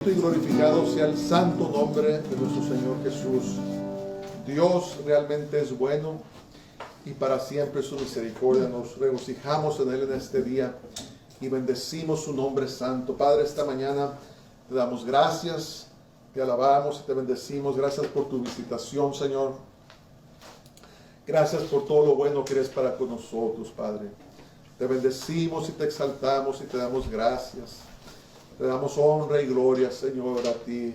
Y glorificado sea el santo nombre de nuestro Señor Jesús. Dios realmente es bueno y para siempre su misericordia. Nos regocijamos en Él en este día y bendecimos su nombre santo. Padre, esta mañana te damos gracias, te alabamos y te bendecimos. Gracias por tu visitación, Señor. Gracias por todo lo bueno que eres para con nosotros, Padre. Te bendecimos y te exaltamos y te damos gracias. Te damos honra y gloria, Señor, a ti.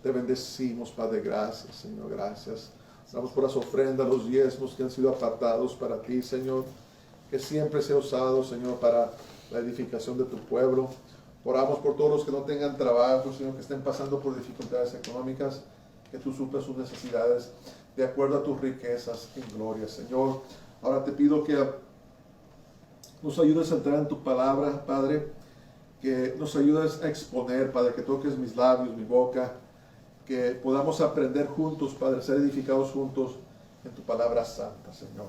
Te bendecimos, Padre. Gracias, Señor. Gracias. Damos por las ofrendas, los diezmos que han sido apartados para ti, Señor. Que siempre sea usado, Señor, para la edificación de tu pueblo. Oramos por todos los que no tengan trabajo, Señor, que estén pasando por dificultades económicas. Que tú suplas sus necesidades de acuerdo a tus riquezas en gloria, Señor. Ahora te pido que nos ayudes a entrar en tu palabra, Padre. Que nos ayudes a exponer, Padre, que toques mis labios, mi boca, que podamos aprender juntos, Padre, ser edificados juntos en tu palabra santa, Señor.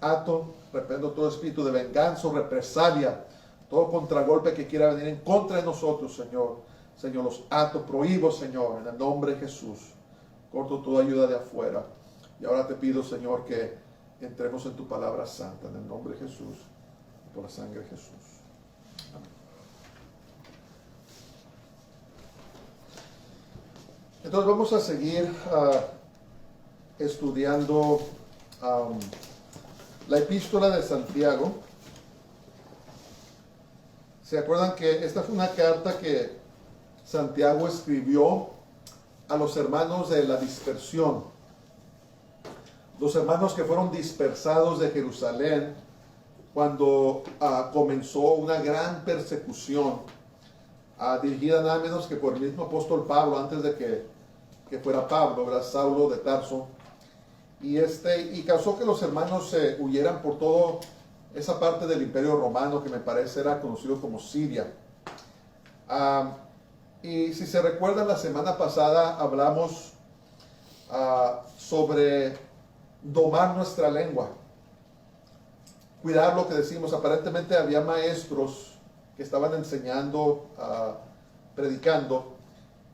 Ato, reprendo todo espíritu de venganza, represalia, todo contragolpe que quiera venir en contra de nosotros, Señor. Señor, los ato, prohíbo, Señor, en el nombre de Jesús. Corto toda ayuda de afuera. Y ahora te pido, Señor, que entremos en tu palabra santa, en el nombre de Jesús, por la sangre de Jesús. Amén. Entonces vamos a seguir estudiando la epístola de Santiago. ¿Se acuerdan que esta fue una carta que Santiago escribió a los hermanos de la dispersión? Los hermanos que fueron dispersados de Jerusalén cuando comenzó una gran persecución dirigida nada menos que por el mismo apóstol Pablo antes de que fuera Pablo, ¿verdad? Saulo de Tarso, y causó que los hermanos se huyeran por toda esa parte del Imperio Romano que me parece era conocido como Siria. Y si se recuerdan, la semana pasada hablamos sobre domar nuestra lengua, cuidar lo que decimos. Aparentemente había maestros que estaban enseñando, predicando,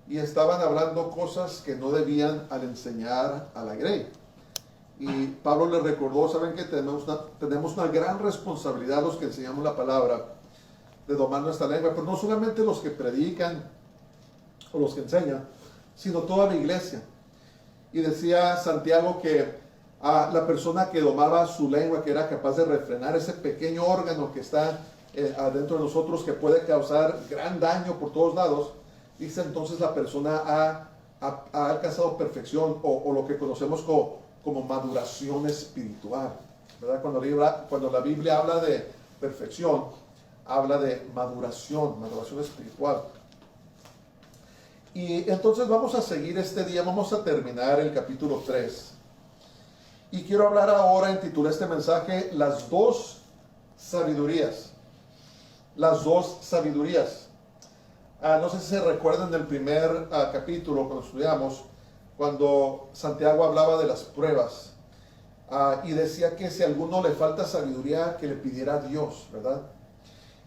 y estaban hablando cosas que no debían al enseñar a la grey. Y Pablo les recordó, saben que tenemos una gran responsabilidad los que enseñamos la palabra, de domar nuestra lengua, pero no solamente los que predican o los que enseñan, sino toda la iglesia. Y decía Santiago que la persona que domaba su lengua, que era capaz de refrenar ese pequeño órgano que está adentro de nosotros, que puede causar gran daño por todos lados, dice entonces la persona ha alcanzado perfección o lo que conocemos como maduración espiritual, ¿verdad? Cuando la Biblia habla de perfección, habla de maduración espiritual. Y entonces vamos a seguir este día, vamos a terminar el capítulo 3. Y quiero hablar ahora, intitulé este mensaje, las dos sabidurías. Las dos sabidurías. No sé si se recuerdan del primer capítulo cuando estudiamos, cuando Santiago hablaba de las pruebas y decía que si a alguno le falta sabiduría, que le pidiera a Dios, ¿verdad?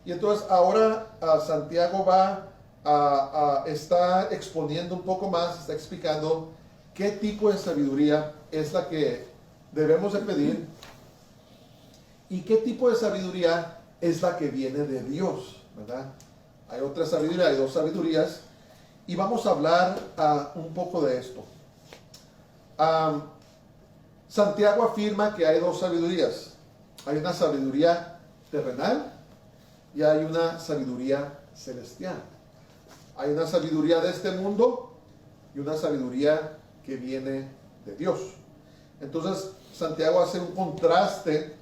Y entonces ahora Santiago está exponiendo un poco más, está explicando qué tipo de sabiduría es la que debemos de pedir y qué tipo de sabiduría es la que viene de Dios, ¿verdad? Hay otra sabiduría, hay dos sabidurías, y vamos a hablar un poco de esto. Santiago afirma que hay dos sabidurías. Hay una sabiduría terrenal y hay una sabiduría celestial. Hay una sabiduría de este mundo y una sabiduría que viene de Dios. Entonces, Santiago hace un contraste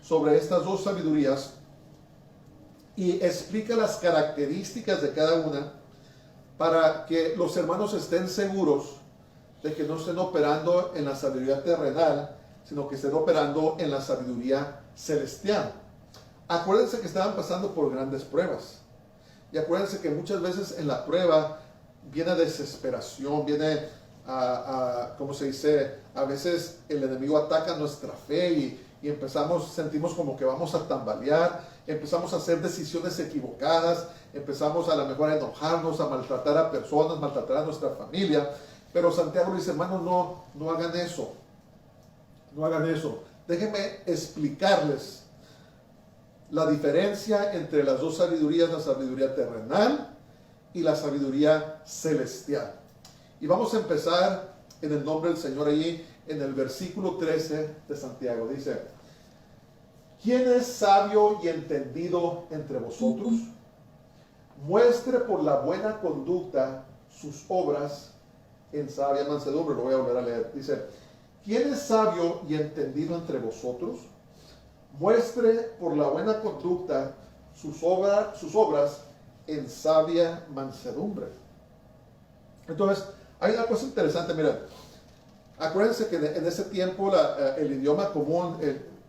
sobre estas dos sabidurías y explica las características de cada una para que los hermanos estén seguros de que no estén operando en la sabiduría terrenal, sino que estén operando en la sabiduría celestial. Acuérdense que estaban pasando por grandes pruebas. Y acuérdense que muchas veces en la prueba viene desesperación, viene, ¿cómo se dice? A veces el enemigo ataca nuestra fe y sentimos como que vamos a tambalear, empezamos a hacer decisiones equivocadas, empezamos a lo mejor a enojarnos, a maltratar a personas, maltratar a nuestra familia. Pero Santiago dice, hermanos, no hagan eso. No hagan eso. Déjenme explicarles la diferencia entre las dos sabidurías, la sabiduría terrenal y la sabiduría celestial. Y vamos a empezar en el nombre del Señor allí, en el versículo 13 de Santiago. Dice, ¿quién es sabio y entendido entre vosotros? Muestre por la buena conducta sus obras en sabia mansedumbre. Lo voy a volver a leer. Dice, ¿quién es sabio y entendido entre vosotros? Muestre por la buena conducta sus obras en sabia mansedumbre. Entonces, hay una cosa interesante, mira. Acuérdense que en ese tiempo el idioma común,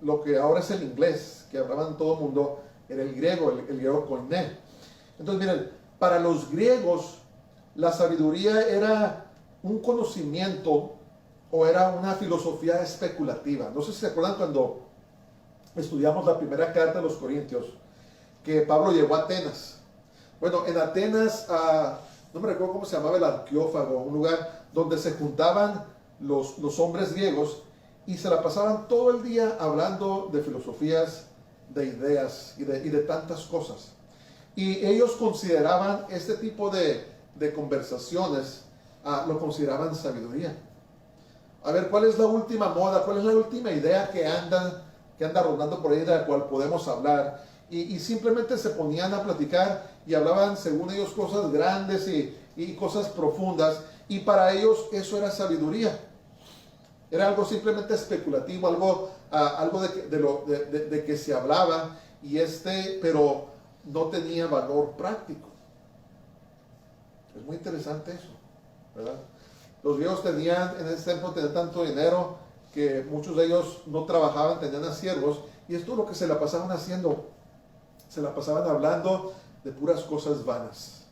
lo que ahora es el inglés, que hablaban todo el mundo, era el griego, el griego koiné. Entonces, miren, para los griegos, la sabiduría era un conocimiento o era una filosofía especulativa. No sé si se acuerdan cuando estudiamos la primera carta de los Corintios, que Pablo llegó a Atenas. Bueno, en Atenas, no me recuerdo cómo se llamaba, el Arqueófago, un lugar donde se juntaban los hombres griegos y se la pasaban todo el día hablando de filosofías, de ideas y de tantas cosas. Y ellos consideraban este tipo de conversaciones, lo consideraban sabiduría. A ver, ¿cuál es la última moda? ¿Cuál es la última idea que anda rondando por ahí de la cual podemos hablar? Y simplemente se ponían a platicar y hablaban, según ellos, cosas grandes y cosas profundas. Y para ellos eso era sabiduría. Era algo simplemente especulativo, algo de que se hablaba, pero no tenía valor práctico. Es muy interesante eso, ¿verdad? Los griegos en ese tiempo tenían tanto dinero que muchos de ellos no trabajaban, tenían a siervos, y esto es lo que se la pasaban haciendo. Se la pasaban hablando de puras cosas vanas.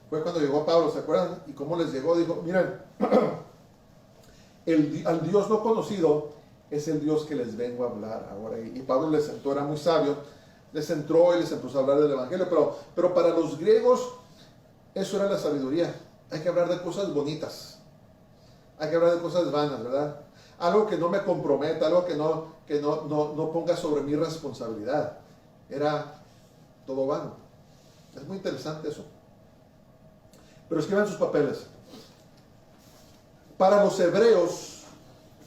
Fue cuando llegó Pablo, ¿se acuerdan? Y cómo les llegó, dijo, miren, al Dios no conocido es el Dios que les vengo a hablar ahora. Y Pablo les sentó, era muy sabio, les entró y les empezó a hablar del Evangelio, pero para los griegos eso era la sabiduría. Hay que hablar de cosas bonitas, hay que hablar de cosas vanas, ¿verdad? Algo que no me comprometa, algo que no ponga sobre mi responsabilidad. Era todo vano. Es muy interesante eso. Pero escriban sus papeles. Para los hebreos,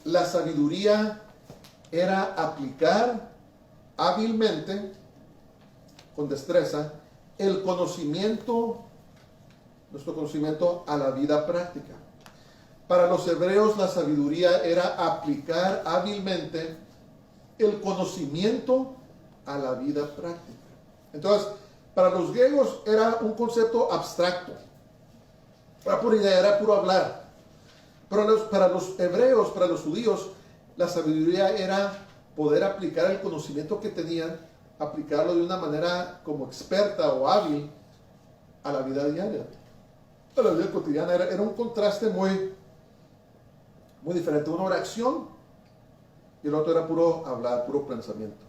la sabiduría era aplicar hábilmente, con destreza, nuestro conocimiento a la vida práctica. Para los hebreos, la sabiduría era aplicar hábilmente el conocimiento a la vida práctica. Entonces, para los griegos era un concepto abstracto. Era pura idea, era puro hablar. Pero para los hebreos, para los judíos, la sabiduría era poder aplicar el conocimiento que tenían, aplicarlo de una manera como experta o hábil a la vida diaria, a la vida cotidiana. Era un contraste muy diferente. Uno era acción y el otro era puro hablar, puro pensamiento,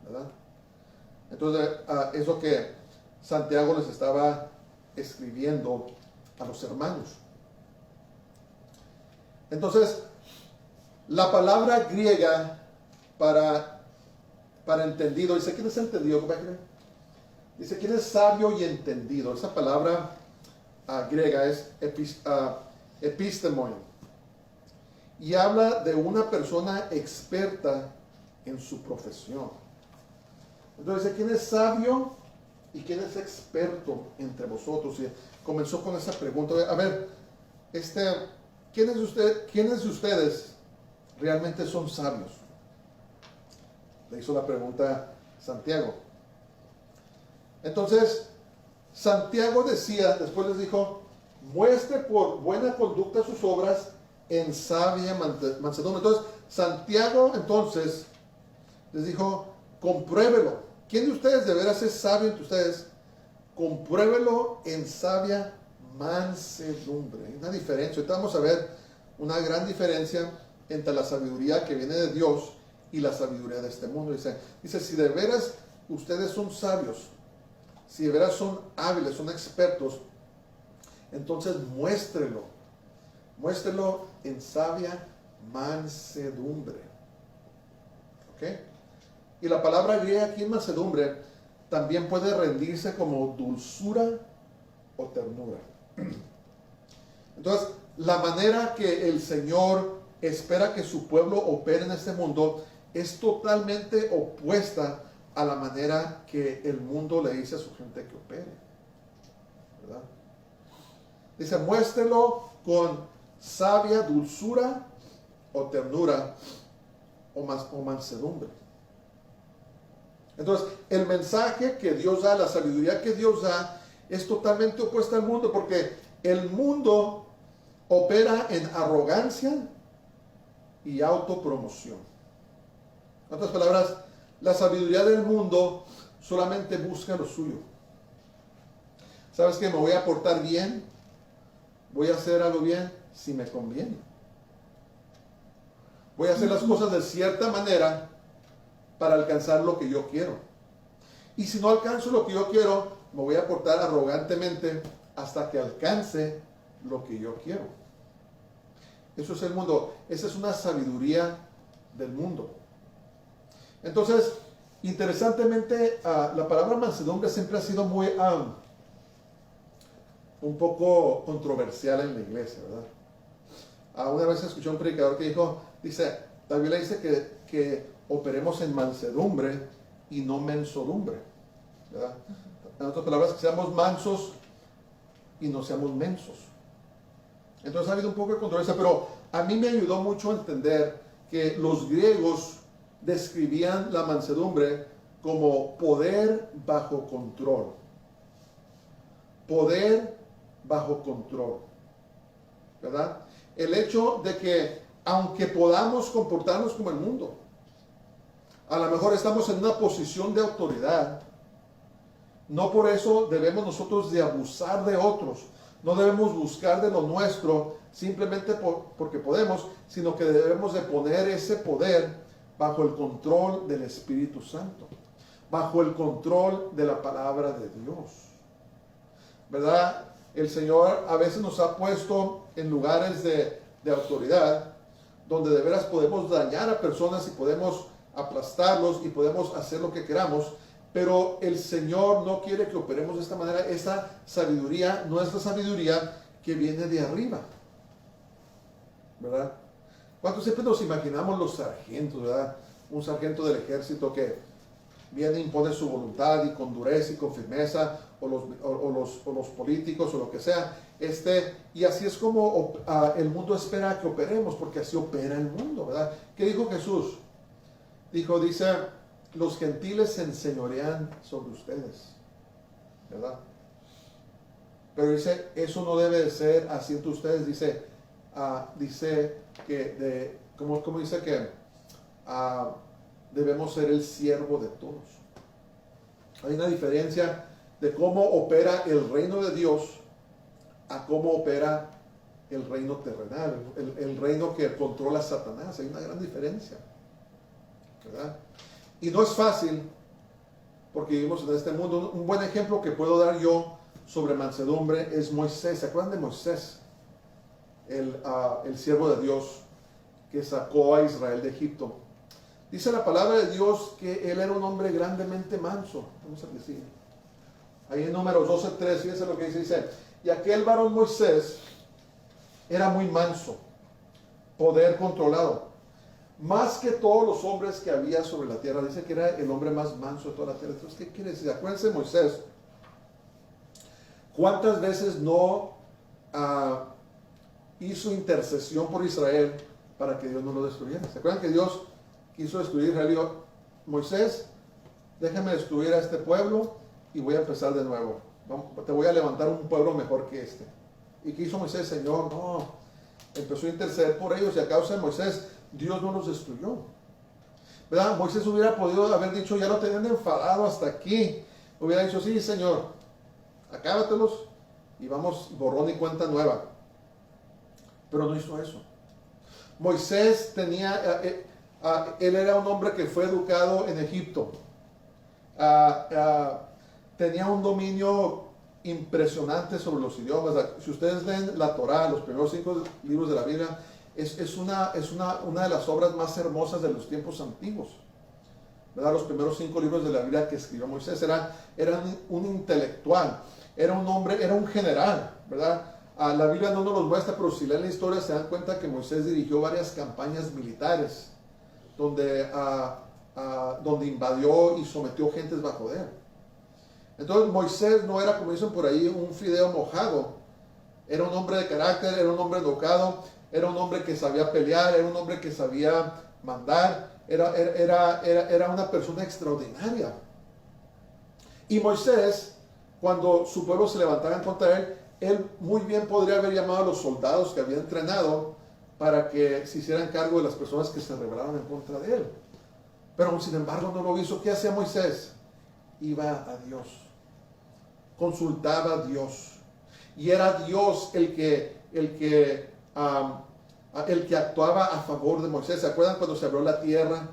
¿verdad? Entonces, es lo que Santiago les estaba escribiendo a los hermanos. Entonces, la palabra griega para entendido, dice, ¿quién es entendido? Dice, ¿quién es sabio y entendido? Esa palabra griega es epistemoi, y habla de una persona experta en su profesión. Entonces dice, ¿quién es sabio y quién es experto entre vosotros? Y comenzó con esa pregunta. A ver, ¿quiénes de ustedes realmente son sabios? Le hizo la pregunta Santiago. Entonces, Santiago después les dijo, muestre por buena conducta sus obras en sabia mansedumbre. Entonces, Santiago entonces les dijo, compruébelo. ¿Quién de ustedes de veras es sabio entre ustedes? Compruébelo en sabia mansedumbre. Hay una diferencia. Ahorita vamos a ver una gran diferencia entre la sabiduría que viene de Dios y la sabiduría de este mundo. Dice, si de veras ustedes son sabios, si de veras son hábiles, son expertos, entonces muéstrelo. Muéstrelo en sabia mansedumbre. ¿Ok? Y la palabra griega aquí en mansedumbre también puede rendirse como dulzura o ternura. Entonces, la manera que el Señor espera que su pueblo opere en este mundo es totalmente opuesta a la manera que el mundo le dice a su gente que opere. ¿Verdad? Dice, muéstrelo con sabia dulzura o ternura o mansedumbre. Entonces, el mensaje que Dios da, la sabiduría que Dios da, es totalmente opuesta al mundo, porque el mundo opera en arrogancia y autopromoción. En otras palabras, la sabiduría del mundo solamente busca lo suyo. ¿Sabes qué? Me voy a portar bien, voy a hacer algo bien si me conviene. Voy a hacer las cosas de cierta manera para alcanzar lo que yo quiero. Y si no alcanzo lo que yo quiero, me voy a portar arrogantemente hasta que alcance lo que yo quiero. Eso es el mundo. Esa es una sabiduría del mundo. Entonces, interesantemente, la palabra mansedumbre siempre ha sido muy un poco controversial en la iglesia, ¿verdad? Una vez escuché a un predicador que la Biblia dice que operemos en mansedumbre y no mensodumbre, ¿verdad? En otras palabras, que seamos mansos y no seamos mensos. Entonces ha habido un poco de controversia, pero a mí me ayudó mucho a entender que los griegos describían la mansedumbre como poder bajo control. Poder bajo control, ¿verdad? El hecho de que aunque podamos comportarnos como el mundo, a lo mejor estamos en una posición de autoridad, no por eso debemos nosotros de abusar de otros, no debemos buscar de lo nuestro simplemente porque podemos, sino que debemos de poner ese poder bajo el control del Espíritu Santo, bajo el control de la palabra de Dios, ¿verdad? El Señor a veces nos ha puesto en lugares de autoridad donde de veras podemos dañar a personas y podemos aplastarlos y podemos hacer lo que queramos, pero el Señor no quiere que operemos de esta manera. Esa sabiduría, nuestra sabiduría que viene de arriba, ¿verdad? ¿Cuántos siempre nos imaginamos los sargentos, ¿verdad? Un sargento del ejército que viene e impone su voluntad y con dureza y con firmeza, o los políticos o lo que sea, y así es como el mundo espera que operemos, porque así opera el mundo, ¿verdad? ¿Qué dijo Jesús? Dice, los gentiles se enseñorean sobre ustedes, ¿verdad? Pero dice, eso no debe de ser así entre ustedes. Dice que, ¿cómo dice que debemos ser el siervo de todos? Hay una diferencia de cómo opera el reino de Dios a cómo opera el reino terrenal, el reino que controla Satanás. Hay una gran diferencia, ¿verdad? Y no es fácil, porque vivimos en este mundo. Un buen ejemplo que puedo dar yo sobre mansedumbre es Moisés. ¿Se acuerdan de Moisés? El siervo de Dios que sacó a Israel de Egipto. Dice la palabra de Dios que él era un hombre grandemente manso. Vamos a decir. Ahí en Números 12:3, fíjense lo que dice. Y aquel varón Moisés era muy manso, poder controlado, más que todos los hombres que había sobre la tierra. Dice que era el hombre más manso de toda la tierra. Entonces, ¿qué quiere decir? Acuérdense de Moisés. ¿Cuántas veces no hizo intercesión por Israel para que Dios no lo destruyera? ¿Se acuerdan que Dios quiso destruir a Israel y dijo, Moisés, déjame destruir a este pueblo y voy a empezar de nuevo? Te voy a levantar un pueblo mejor que este. ¿Y qué hizo Moisés? Señor, no. Empezó a interceder por ellos y a causa de Moisés, Dios no los destruyó, ¿verdad? Moisés hubiera podido haber dicho, ya lo tenían enfadado hasta aquí. Hubiera dicho, sí, Señor, acábatelos y vamos borrón y cuenta nueva. Pero no hizo eso. Moisés él era un hombre que fue educado en Egipto. tenía un dominio impresionante sobre los idiomas. Si ustedes leen la Torá, los primeros 5 libros de la Biblia, es una de las obras más hermosas de los tiempos antiguos, ¿verdad? Los primeros 5 libros de la Biblia que escribió Moisés, era un intelectual, era un hombre, era un general, ¿verdad? La Biblia no nos los muestra, pero si leen la historia se dan cuenta que Moisés dirigió varias campañas militares donde invadió y sometió gentes bajo él. Entonces Moisés no era, como dicen por ahí, un fideo mojado. Era un hombre de carácter, era un hombre educado, era un hombre que sabía pelear, era un hombre que sabía mandar, era una persona extraordinaria. Y Moisés, cuando su pueblo se levantaba en contra de él muy bien podría haber llamado a los soldados que había entrenado para que se hicieran cargo de las personas que se rebelaron en contra de él. Pero sin embargo no lo hizo. ¿Qué hacía Moisés? Iba a Dios, consultaba a Dios, y era Dios el que actuaba a favor de Moisés. ¿Se acuerdan cuando se abrió la tierra?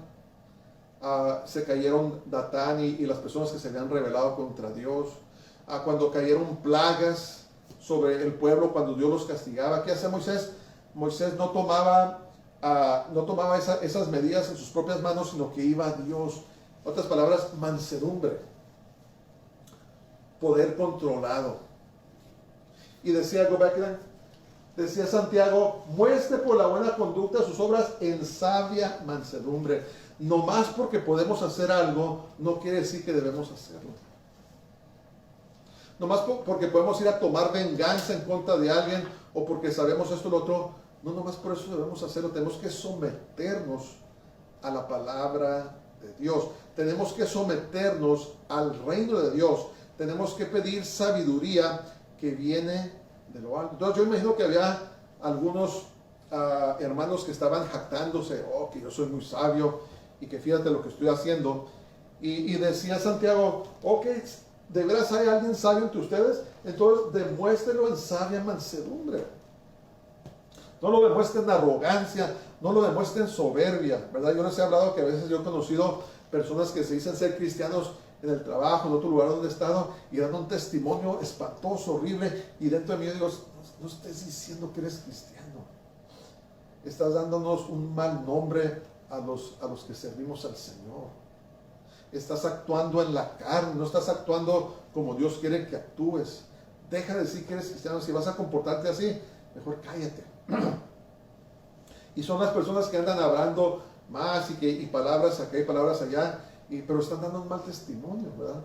Se cayeron Datán y las personas que se habían rebelado contra Dios. Cuando cayeron plagas sobre el pueblo, cuando Dios los castigaba, ¿qué hacía Moisés? Moisés no tomaba esas medidas en sus propias manos, sino que iba a Dios. En otras palabras, mansedumbre, poder controlado. Y decía Santiago, muestre por la buena conducta sus obras en sabia mansedumbre. No más porque podemos hacer algo, no quiere decir que debemos hacerlo. No más porque podemos ir a tomar venganza en contra de alguien, o porque sabemos esto o lo otro, no nomás por eso debemos hacerlo. Tenemos que someternos a la palabra de Dios. Tenemos que someternos al reino de Dios. Tenemos que pedir sabiduría que viene de lo alto. Entonces yo imagino que había algunos hermanos que estaban jactándose, que yo soy muy sabio y que fíjate lo que estoy haciendo. Y decía Santiago, ¿de veras hay alguien sabio entre ustedes? Entonces demuéstrenlo en sabia mansedumbre. No lo demuestren en arrogancia, no lo demuestren en soberbia, ¿verdad? Yo les he hablado que a veces yo he conocido personas que se dicen ser cristianos en el trabajo, en otro lugar donde he estado, y dan un testimonio espantoso, horrible, y dentro de mí yo digo, no estés diciendo que eres cristiano. Estás dándonos un mal nombre a los que servimos al Señor. Estás actuando en la carne, no estás actuando como Dios quiere que actúes. Deja de decir que eres cristiano. Si vas a comportarte así, mejor cállate. Y son las personas que andan hablando más y palabras acá y palabras allá, pero están dando un mal testimonio, ¿verdad?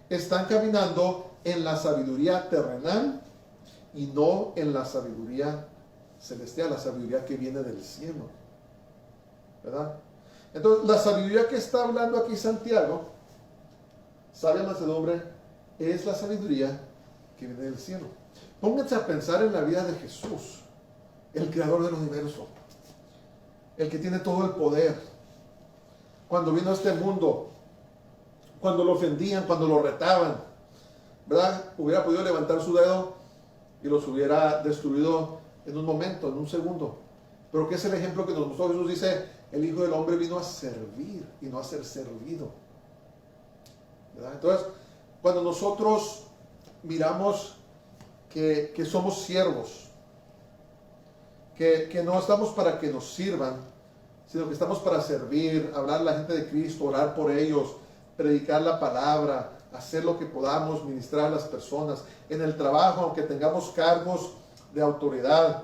Están caminando en la sabiduría terrenal y no en la sabiduría celestial, la sabiduría que viene del cielo, ¿verdad? Entonces, la sabiduría que está hablando aquí Santiago, sabia mansedumbre, es la sabiduría que viene del cielo. Pónganse a pensar en la vida de Jesús, el creador del universo, el que tiene todo el poder. Cuando vino a este mundo, cuando lo ofendían, cuando lo retaban, ¿verdad? Hubiera podido levantar su dedo y los hubiera destruido en un momento, en un segundo. Pero ¿qué es el ejemplo que nos mostró Jesús? Dice, el Hijo del Hombre vino a servir y no a ser servido, ¿verdad? Entonces, cuando nosotros miramos que somos siervos, que no estamos para que nos sirvan, sino que estamos para servir, hablar a la gente de Cristo, orar por ellos, predicar la palabra, hacer lo que podamos, ministrar a las personas. En el trabajo, aunque tengamos cargos de autoridad,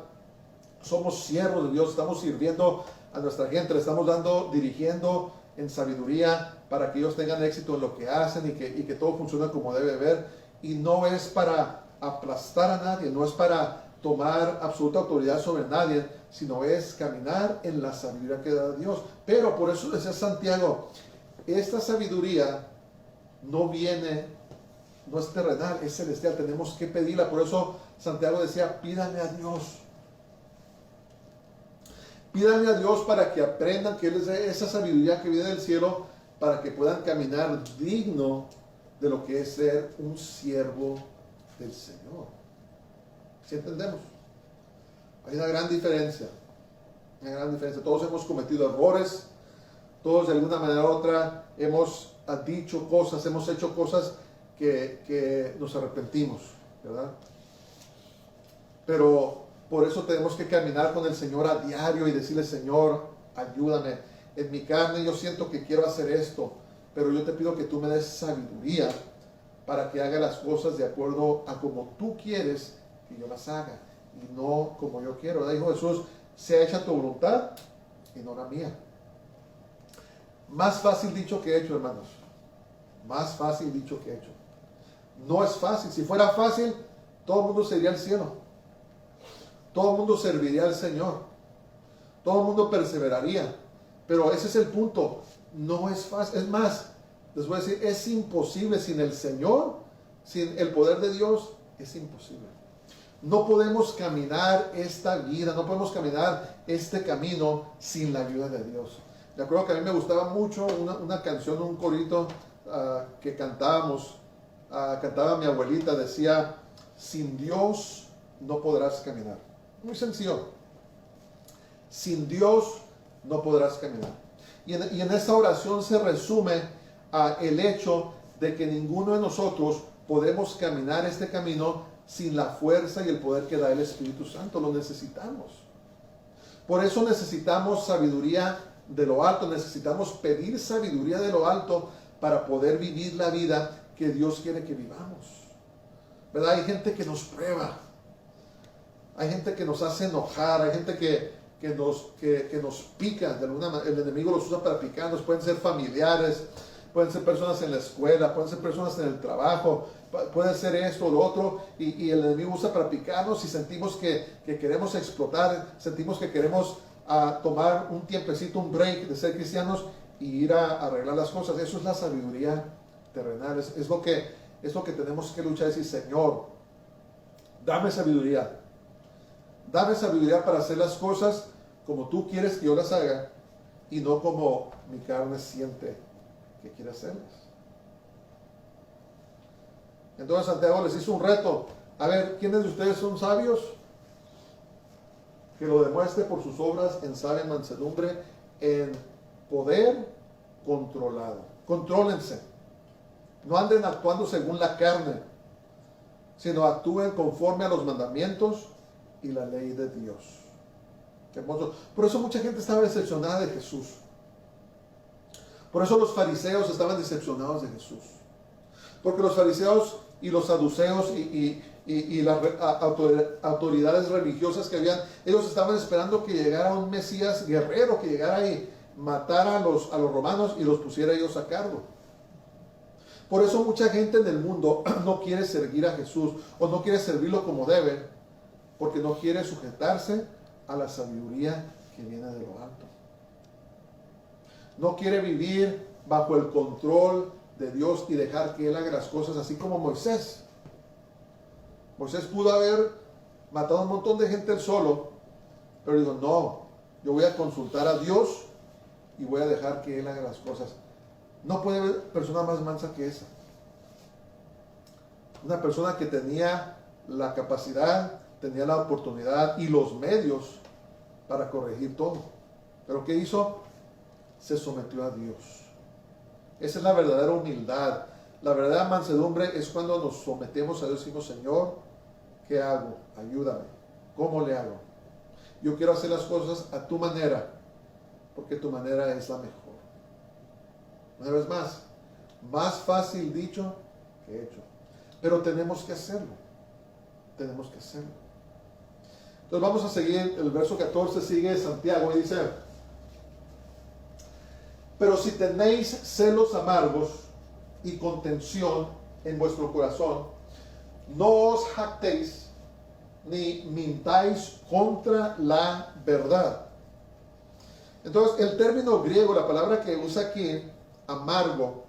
somos siervos de Dios, estamos sirviendo a nuestra gente, le estamos dirigiendo en sabiduría para que ellos tengan éxito en lo que hacen y que todo funcione como debe ver. Y no es para aplastar a nadie, no es para tomar absoluta autoridad sobre nadie, sino es caminar en la sabiduría que da Dios. Pero por eso decía Santiago, esta sabiduría no es terrenal, es celestial, tenemos que pedirla. Por eso Santiago decía, pídanle a Dios. Pídanle a Dios para que aprendan que Él es esa sabiduría que viene del cielo, para que puedan caminar digno de lo que es ser un siervo del Señor. ¿Sí entendemos? Hay una gran diferencia. Todos hemos cometido errores. Todos de alguna manera u otra hemos dicho cosas, hemos hecho cosas que nos arrepentimos, ¿verdad? Pero por eso tenemos que caminar con el Señor a diario y decirle, Señor, ayúdame. En mi carne yo siento que quiero hacer esto, pero yo te pido que tú me des sabiduría para que haga las cosas de acuerdo a como tú quieres que yo las haga y no como yo quiero. ¿Verdad? Dijo Jesús, sea hecha tu voluntad y no la mía. Más fácil dicho que hecho, hermanos. Más fácil dicho que hecho. No es fácil. Si fuera fácil, todo el mundo se iría al cielo. Todo el mundo serviría al Señor. Todo el mundo perseveraría. Pero ese es el punto. No es fácil. Es más, les voy a decir, es imposible sin el Señor, sin el poder de Dios, es imposible. No podemos caminar esta vida, no podemos caminar este camino sin la ayuda de Dios. Me acuerdo que a mí me gustaba mucho una canción, un corito que cantábamos, cantaba mi abuelita, decía, sin Dios no podrás caminar. Muy sencillo. Sin Dios no podrás caminar. Y en esta oración se resume el hecho de que ninguno de nosotros podemos caminar este camino sin la fuerza y el poder que da el Espíritu Santo. Lo necesitamos. Por eso necesitamos sabiduría de lo alto, necesitamos pedir sabiduría de lo alto para poder vivir la vida que Dios quiere que vivamos. ¿Verdad? Hay gente que nos prueba, hay gente que nos hace enojar, hay gente que nos pica, de alguna manera, el enemigo los usa para picarnos, pueden ser familiares, pueden ser personas en la escuela, pueden ser personas en el trabajo, puede ser esto o lo otro, y el enemigo usa para picarnos y sentimos que queremos explotar, sentimos que queremos tomar un tiempecito, un break de ser cristianos y ir a arreglar las cosas. Eso es la sabiduría terrenal, es lo que tenemos que luchar, decir, Señor, dame sabiduría para hacer las cosas como tú quieres que yo las haga y no como mi carne siente que quiere hacerlas. Entonces Santiago les hizo un reto. A ver, ¿quiénes de ustedes son sabios? Que lo demuestre por sus obras en sabia mansedumbre, en poder controlado. Contrólense. No anden actuando según la carne, sino actúen conforme a los mandamientos y la ley de Dios. Qué hermoso. Por eso mucha gente estaba decepcionada de Jesús. Por eso los fariseos estaban decepcionados de Jesús. Porque los fariseos y los saduceos y las autoridades religiosas que habían, ellos estaban esperando que llegara un Mesías guerrero, que llegara y matara a los romanos y los pusiera ellos a cargo. Por eso mucha gente en el mundo no quiere servir a Jesús o no quiere servirlo como debe, porque no quiere sujetarse a la sabiduría que viene de lo alto. No quiere vivir bajo el control de Dios y dejar que Él haga las cosas, así como Moisés. Moisés pudo haber matado a un montón de gente él solo, pero dijo, no, yo voy a consultar a Dios y voy a dejar que Él haga las cosas. No puede haber persona más mansa que esa. Una persona que tenía la capacidad, tenía la oportunidad y los medios para corregir todo. Pero ¿qué hizo? Se sometió a Dios. Esa es la verdadera humildad. La verdadera mansedumbre es cuando nos sometemos a Dios y decimos, Señor, ¿qué hago? Ayúdame. ¿Cómo le hago? Yo quiero hacer las cosas a tu manera, porque tu manera es la mejor. Una vez más fácil dicho que hecho. Pero tenemos que hacerlo. Tenemos que hacerlo. Entonces vamos a seguir, el verso 14 sigue Santiago y dice, pero si tenéis celos amargos y contención en vuestro corazón, no os jactéis ni mintáis contra la verdad. Entonces el término griego, la palabra que usa aquí, amargo,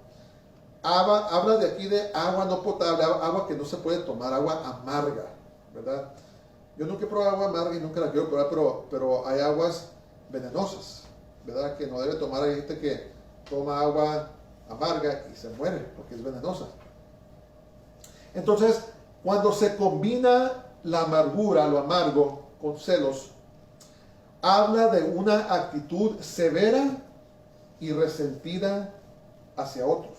habla de aquí de agua no potable, agua que no se puede tomar, agua amarga, ¿verdad? Yo nunca he probado agua amarga y nunca la quiero probar, pero hay aguas venenosas, ¿verdad? Que no debe tomar. Hay gente que toma agua amarga y se muere porque es venenosa. Entonces, cuando se combina la amargura, lo amargo, con celos, habla de una actitud severa y resentida hacia otros.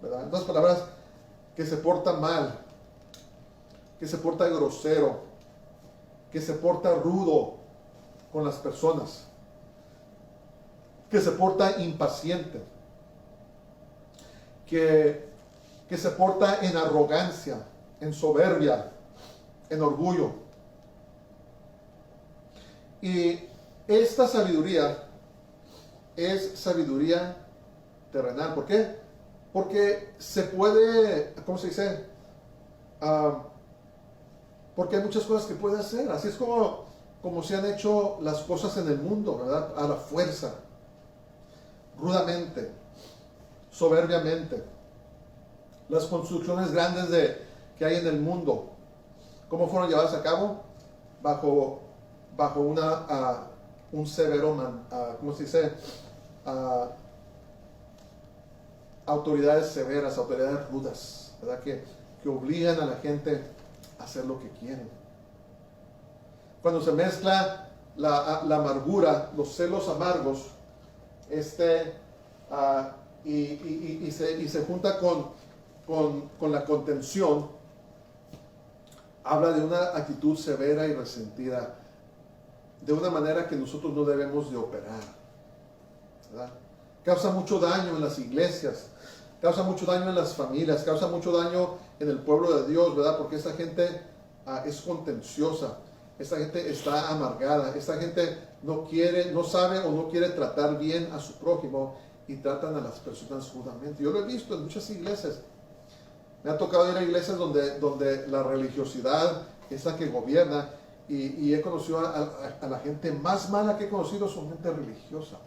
¿verdad? En otras palabras, que se porta mal, que se porta grosero, que se porta rudo con las personas, que se porta impaciente, que se porta en arrogancia, en soberbia, en orgullo. Y esta sabiduría es sabiduría terrenal. ¿Por qué? Porque se puede, ¿cómo se dice? Porque hay muchas cosas que puede hacer. Así es como se han hecho las cosas en el mundo, ¿verdad? A la fuerza, rudamente, soberbiamente. Las construcciones grandes que hay en el mundo, ¿cómo fueron llevadas a cabo? Bajo un severo, ¿cómo se dice? Autoridades severas, autoridades rudas, ¿verdad? Que obligan a la gente a hacer lo que quieren. Cuando se mezcla la amargura, los celos amargos, y se junta con la contención, habla de una actitud severa y resentida, de una manera que nosotros no debemos de operar, ¿verdad? Causa mucho daño en las iglesias, causa mucho daño en las familias, causa mucho daño en el pueblo de Dios, ¿verdad? Porque esta gente es contenciosa, esta gente está amargada, esta gente no sabe o no quiere tratar bien a su prójimo y tratan a las personas rudamente. Yo lo he visto en muchas iglesias. Me ha tocado ir a iglesias donde la religiosidad es la que gobierna, y he conocido a la gente más mala que he conocido. Son gente religiosa,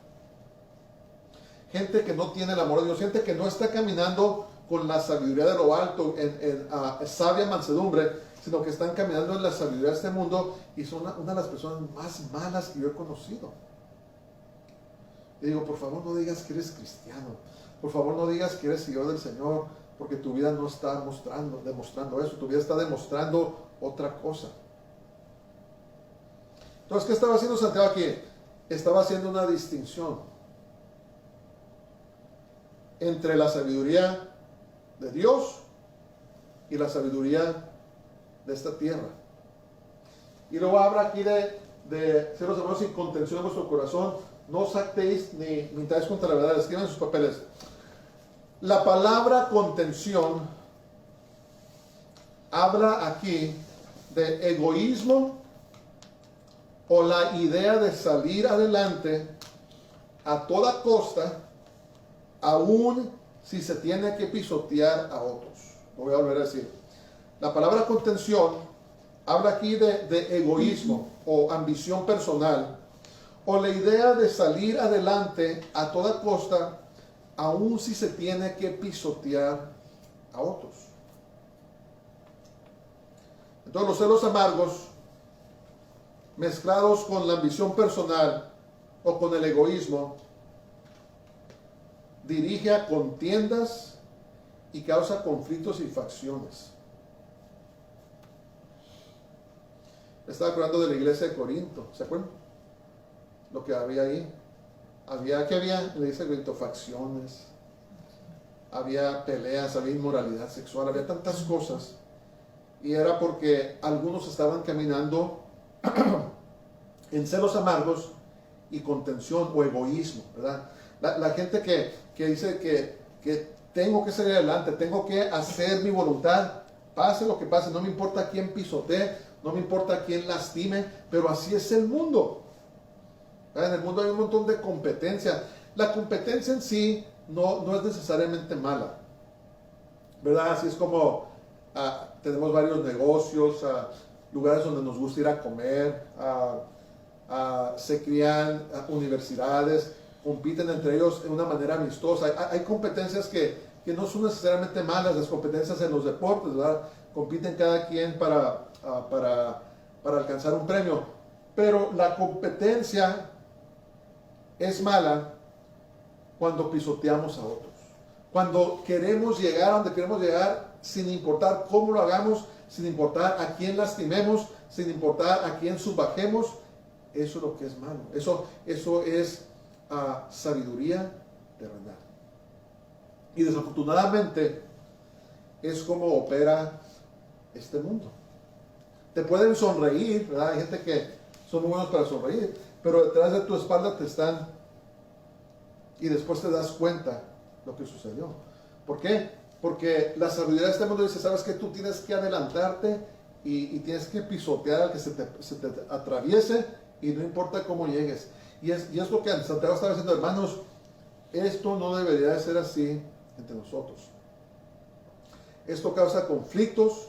gente que no tiene el amor de Dios, gente que no está caminando con la sabiduría de lo alto, en sabia mansedumbre, sino que están caminando en la sabiduría de este mundo, y son una de las personas más malas que yo he conocido. Le digo, por favor, no digas que eres cristiano, por favor, no digas que eres seguidor del Señor, porque tu vida no está demostrando eso, tu vida está demostrando otra cosa. Entonces, ¿qué estaba haciendo Santiago aquí? Estaba haciendo una distinción entre la sabiduría de Dios y la sabiduría de esta tierra. Y luego habla aquí de ser los hermanos sin contención en vuestro corazón, no os actéis ni mintáis contra la verdad. Escriban sus papeles. La palabra contención habla aquí de egoísmo, o la idea de salir adelante a toda costa, aun si se tiene que pisotear a otros. Lo voy a volver a decir. La palabra contención habla aquí de egoísmo o ambición personal, o la idea de salir adelante a toda costa, aun si se tiene que pisotear a otros. Entonces, los celos amargos mezclados con la ambición personal o con el egoísmo dirige a contiendas y causa conflictos y facciones. Estaba hablando de la iglesia de Corinto, ¿se acuerdan? Lo que había ahí. ¿Qué había en la iglesia de Corinto? Facciones, había peleas, había inmoralidad sexual, había tantas cosas. Y era porque algunos estaban caminando en celos amargos y contención o egoísmo, ¿verdad? La gente que dice que tengo que salir adelante, tengo que hacer mi voluntad, pase lo que pase, no me importa quién pisotee, no me importa quién lastime, pero así es el mundo. ¿Verdad? En el mundo hay un montón de competencia. La competencia en sí no es necesariamente mala, ¿verdad? Así es como tenemos varios negocios, lugares donde nos gusta ir a comer, se crían universidades, compiten entre ellos de una manera amistosa. Hay competencias que no son necesariamente malas, las competencias en los deportes, ¿verdad? Compiten cada quien para alcanzar un premio, pero la competencia es mala cuando pisoteamos a otros, cuando queremos llegar a donde queremos llegar sin importar cómo lo hagamos, sin importar a quién lastimemos, sin importar a quién subbajemos. Eso es lo que es malo. Eso es sabiduría terrenal. Y desafortunadamente es como opera este mundo. Te pueden sonreír, ¿verdad? Hay gente que son muy buenos para sonreír, pero detrás de tu espalda te están, y después te das cuenta lo que sucedió. ¿Por qué? Porque la sabiduría de este mundo dice, sabes que tú tienes que adelantarte y tienes que pisotear al que se te atraviese, y no importa cómo llegues. Y es lo que Santiago estaba diciendo, hermanos, esto no debería de ser así entre nosotros. Esto causa conflictos,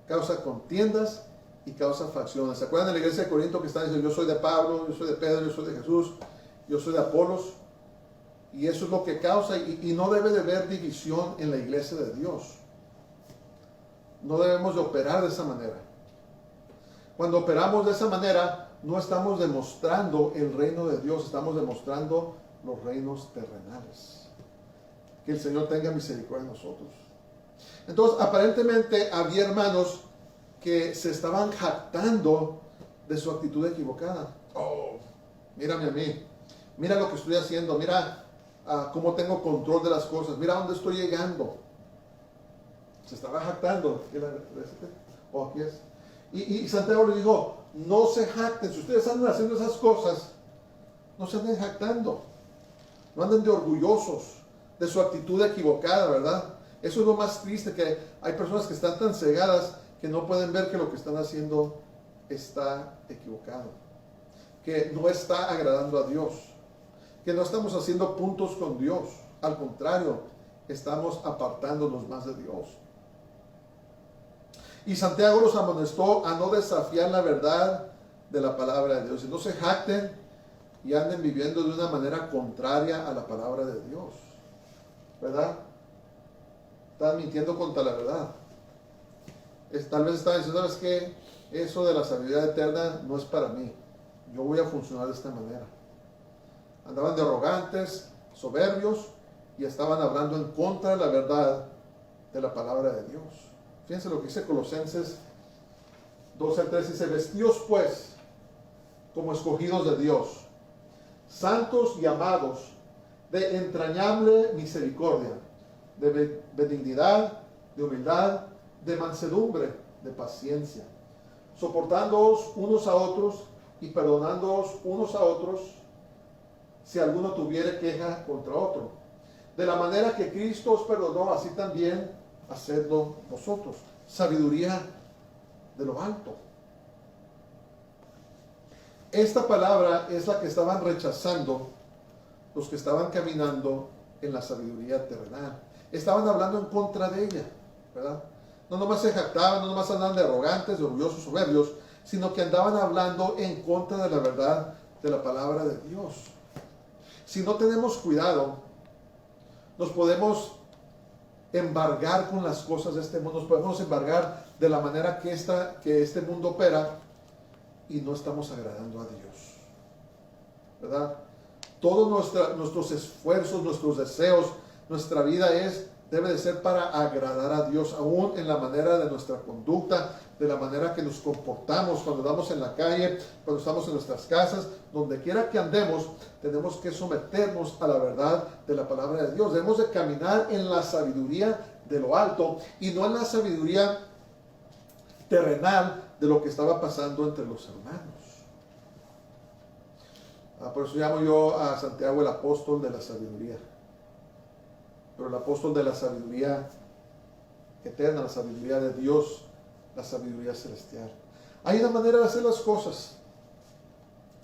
causa contiendas y causa facciones. ¿Se acuerdan de la iglesia de Corinto que están diciendo, yo soy de Pablo, yo soy de Pedro, yo soy de Jesús, yo soy de Apolos? Y eso es lo que causa, y no debe de haber división en la iglesia de Dios. No debemos de operar de esa manera. Cuando operamos de esa manera, no estamos demostrando el reino de Dios, estamos demostrando los reinos terrenales. Que el Señor tenga misericordia de nosotros. Entonces, aparentemente había hermanos que se estaban jactando de su actitud equivocada. Oh, mírame a mí, mira lo que estoy haciendo, mira cómo tengo control de las cosas, mira dónde estoy llegando. Se estaba jactando. Oh, aquí es. Y Santiago le dijo, no se jacten. Si ustedes andan haciendo esas cosas, no se anden jactando. No anden de orgullosos de su actitud equivocada, ¿verdad? Eso es lo más triste, que hay personas que están tan cegadas que no pueden ver que lo que están haciendo está equivocado, que no está agradando a Dios, que no estamos haciendo puntos con Dios. Al contrario, estamos apartándonos más de Dios. Y Santiago los amonestó a no desafiar la verdad de la palabra de Dios, y no se jacten y anden viviendo de una manera contraria a la palabra de Dios, ¿verdad? Están mintiendo contra la verdad. Tal vez están diciendo, ¿sabes qué? Eso de la sabiduría eterna no es para mí. Yo voy a funcionar de esta manera. Andaban de arrogantes, soberbios, y estaban hablando en contra de la verdad de la palabra de Dios. Fíjense lo que dice Colosenses 12:3, dice, vestidos pues como escogidos de Dios, santos y amados, de entrañable misericordia, de benignidad, de humildad, de mansedumbre, de paciencia, soportándoos unos a otros y perdonándoos unos a otros si alguno tuviere queja contra otro. De la manera que Cristo os perdonó, así también hacedlo vosotros. Sabiduría de lo alto. Esta palabra es la que estaban rechazando los que estaban caminando en la sabiduría terrenal. Estaban hablando en contra de ella, ¿verdad? No nomás se jactaban, no nomás andaban de arrogantes, de orgullosos, soberbios, sino que andaban hablando en contra de la verdad de la palabra de Dios. Si no tenemos cuidado, nos podemos embargar con las cosas de este mundo, nos podemos embargar de la manera que este mundo opera, y no estamos agradando a Dios, ¿verdad? Todos nuestros esfuerzos, nuestros deseos, nuestra vida debe de ser para agradar a Dios, aún en la manera de nuestra conducta, de la manera que nos comportamos cuando andamos en la calle, cuando estamos en nuestras casas, donde quiera que andemos, tenemos que someternos a la verdad de la palabra de Dios. Debemos de caminar en la sabiduría de lo alto y no en la sabiduría terrenal de lo que estaba pasando entre los hermanos. Por eso llamo yo a Santiago el apóstol de la sabiduría. Pero el apóstol de la sabiduría eterna, la sabiduría de Dios, la sabiduría celestial. Hay una manera de hacer las cosas.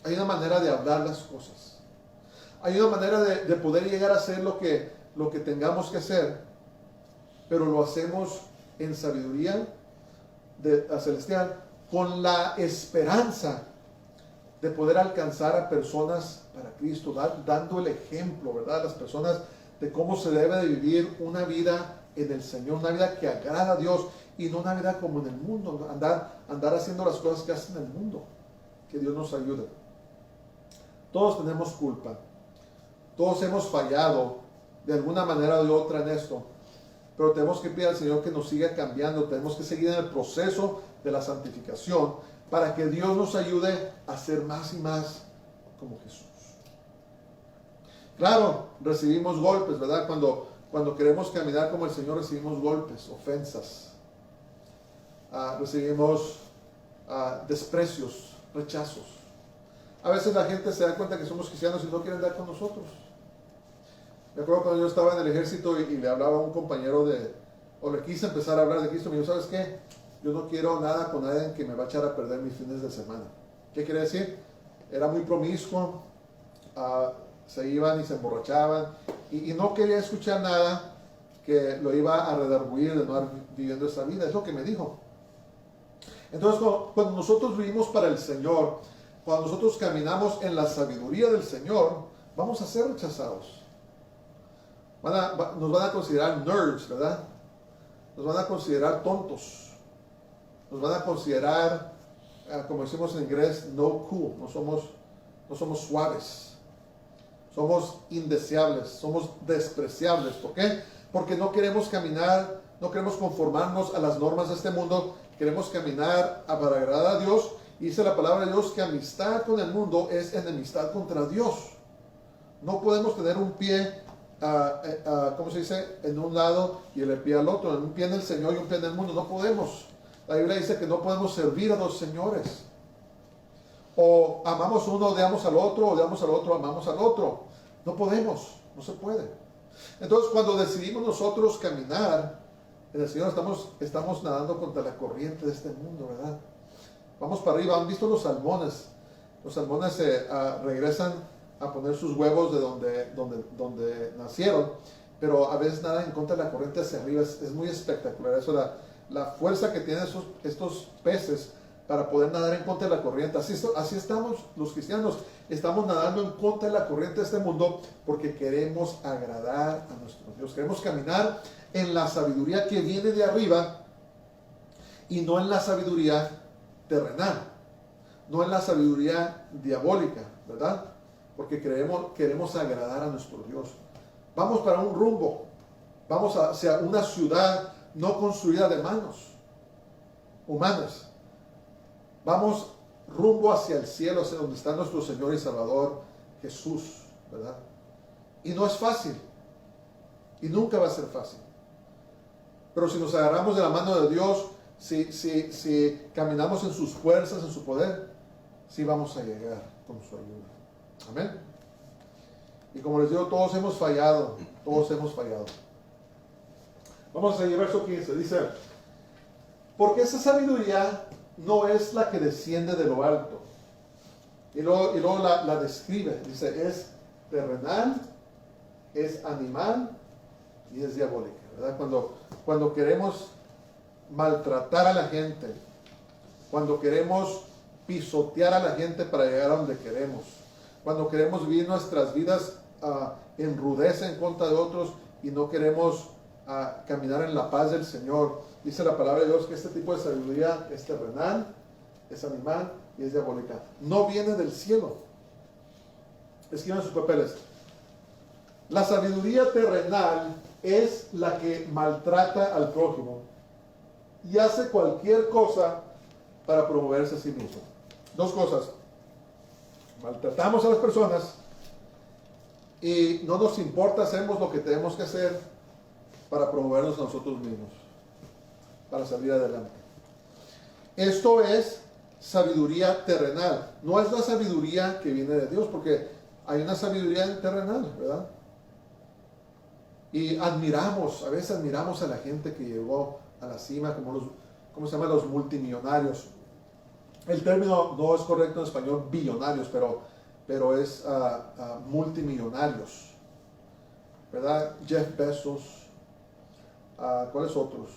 Hay una manera de hablar las cosas. Hay una manera de poder llegar a hacer lo que tengamos que hacer. Pero lo hacemos en sabiduría celestial, con la esperanza de poder alcanzar a personas para Cristo, dando el ejemplo, ¿verdad? A las personas de cómo se debe de vivir una vida en el Señor, una vida que agrada a Dios, y no una vida como en el mundo, andar haciendo las cosas que hacen en el mundo. Que Dios nos ayude. Todos tenemos culpa, todos hemos fallado de alguna manera o de otra en esto, pero tenemos que pedir al Señor que nos siga cambiando. Tenemos que seguir en el proceso de la santificación para que Dios nos ayude a ser más y más como Jesús. Claro, recibimos golpes, ¿verdad? Cuando cuando queremos caminar como el Señor, recibimos golpes, ofensas, recibimos desprecios, rechazos. A veces la gente se da cuenta que somos cristianos y no quieren andar con nosotros. Me acuerdo cuando yo estaba en el ejército y le hablaba a un compañero o le quise empezar a hablar de Cristo, me dijo, ¿sabes qué? Yo no quiero nada con nadie que me va a echar a perder mis fines de semana. ¿Qué quiere decir? Era muy promiscuo, se iban y se emborrachaban y no quería escuchar nada que lo iba a redarguir de no estar viviendo esa vida. Es lo que me dijo. Entonces, cuando nosotros vivimos para el Señor, cuando nosotros caminamos en la sabiduría del Señor, vamos a ser rechazados. Nos van a considerar nerds, ¿verdad? Nos van a considerar tontos. Nos van a considerar, como decimos en inglés, no cool. No somos suaves. Somos indeseables. Somos despreciables. ¿Por qué? Porque no queremos caminar, no queremos conformarnos a las normas de este mundo. Queremos caminar para agradar a Dios. Y dice la palabra de Dios que amistad con el mundo es enemistad contra Dios. No podemos tener un pie, ¿cómo se dice? En un lado y el pie al otro. Un pie en el Señor y un pie en el mundo. No podemos. La Biblia dice que no podemos servir a dos señores. O amamos uno, odiamos al otro, odiamos al otro, amamos al otro. No podemos. No se puede. Entonces, cuando decidimos nosotros caminar en el Señor, estamos nadando contra la corriente de este mundo, ¿verdad? Vamos para arriba. ¿Han visto los salmones? Los salmones regresan a poner sus huevos de donde nacieron, pero a veces nadan en contra de la corriente hacia arriba. Es muy espectacular eso, la fuerza que tienen estos peces para poder nadar en contra de la corriente. Así estamos los cristianos. Estamos nadando en contra de la corriente de este mundo porque queremos agradar a nuestro Dios. Queremos caminar en la sabiduría que viene de arriba y no en la sabiduría terrenal, no en la sabiduría diabólica, ¿verdad? Porque queremos agradar a nuestro Dios. Vamos para un rumbo, vamos hacia una ciudad no construida de manos humanas. Vamos rumbo hacia el cielo, hacia donde está nuestro Señor y Salvador Jesús, ¿verdad? Y no es fácil, y nunca va a ser fácil. Pero si nos agarramos de la mano de Dios, si caminamos en sus fuerzas, en su poder, sí vamos a llegar con su ayuda. Amén. Y como les digo, todos hemos fallado. Vamos a seguir verso 15. Dice, porque esa sabiduría no es la que desciende de lo alto. Y luego la describe. Dice, es terrenal, es animal y es diabólica, ¿verdad? Cuando queremos maltratar a la gente, cuando queremos pisotear a la gente para llegar a donde queremos, cuando queremos vivir nuestras vidas en rudeza en contra de otros y no queremos caminar en la paz del Señor. Dice la palabra de Dios que este tipo de sabiduría es terrenal, es animal y es diabólica. No viene del cielo. Escriban sus papeles. La sabiduría terrenal es la que maltrata al prójimo y hace cualquier cosa para promoverse a sí mismo. Dos cosas. Maltratamos a las personas y no nos importa, hacemos lo que tenemos que hacer para promovernos a nosotros mismos, para salir adelante. Esto es sabiduría terrenal. No es la sabiduría que viene de Dios, porque hay una sabiduría terrenal, ¿verdad? Y a veces admiramos a la gente que llegó a la cima, ¿cómo se llama? Los multimillonarios. El término no es correcto en español, billonarios, pero es multimillonarios, ¿verdad? Jeff Bezos, ¿cuáles otros?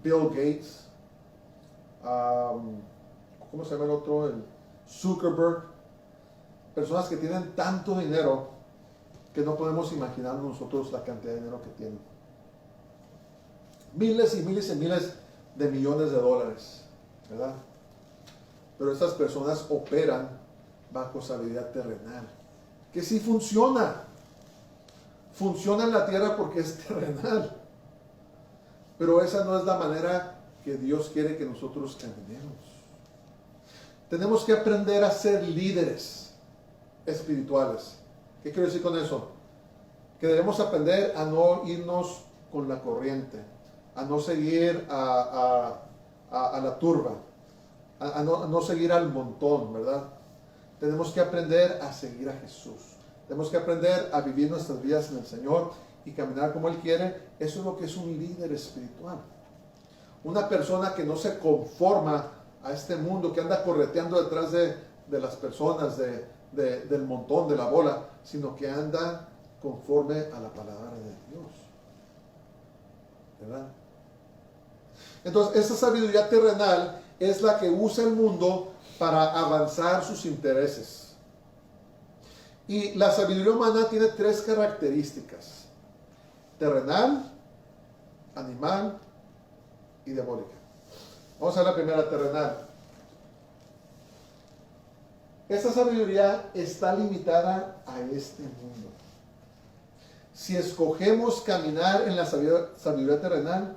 Bill Gates, ¿cómo se llama el otro? El Zuckerberg. Personas que tienen tanto dinero que no podemos imaginar nosotros la cantidad de dinero que tienen. Miles y miles y miles de millones de dólares, ¿verdad? Pero estas personas operan bajo sabiduría terrenal, que sí funciona en la tierra porque es terrenal, pero esa no es la manera que Dios quiere que nosotros caminemos. Tenemos que aprender a ser líderes espirituales. ¿Qué quiero decir con eso? que debemos aprender a no irnos con la corriente, a no seguir a la turba, a no seguir al montón, ¿verdad? Tenemos que aprender a seguir a Jesús. Tenemos que aprender a vivir nuestras vidas en el Señor y caminar como Él quiere. Eso es lo que es un líder espiritual. Una persona que no se conforma a este mundo, que anda correteando detrás de las personas, del montón, de la bola, sino que anda conforme a la palabra de Dios. ¿Verdad? Entonces, esa sabiduría terrenal es la que usa el mundo para avanzar sus intereses. Y la sabiduría humana tiene 3 características: terrenal, animal y diabólica. Vamos a ver la primera, terrenal. Esta sabiduría está limitada a este mundo. Si escogemos caminar en la sabiduría terrenal,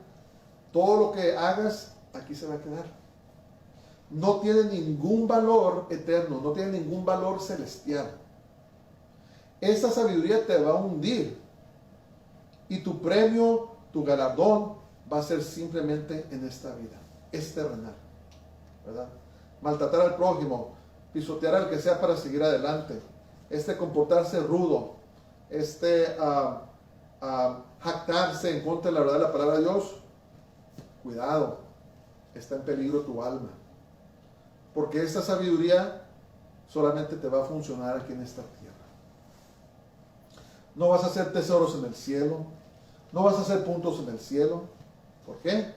todo lo que hagas aquí se va a quedar. No tiene ningún valor eterno, no tiene ningún valor celestial. Esta sabiduría te va a hundir y tu premio, tu galardón va a ser simplemente en esta vida. Es terrenal, ¿verdad? Maltratar al prójimo, pisotear al que sea para seguir adelante, comportarse rudo, jactarse en contra de la verdad de la palabra de Dios. Cuidado, está en peligro tu alma, porque esta sabiduría solamente te va a funcionar aquí en esta tierra. No vas a hacer tesoros en el cielo, no vas a hacer puntos en el cielo. ¿Por qué?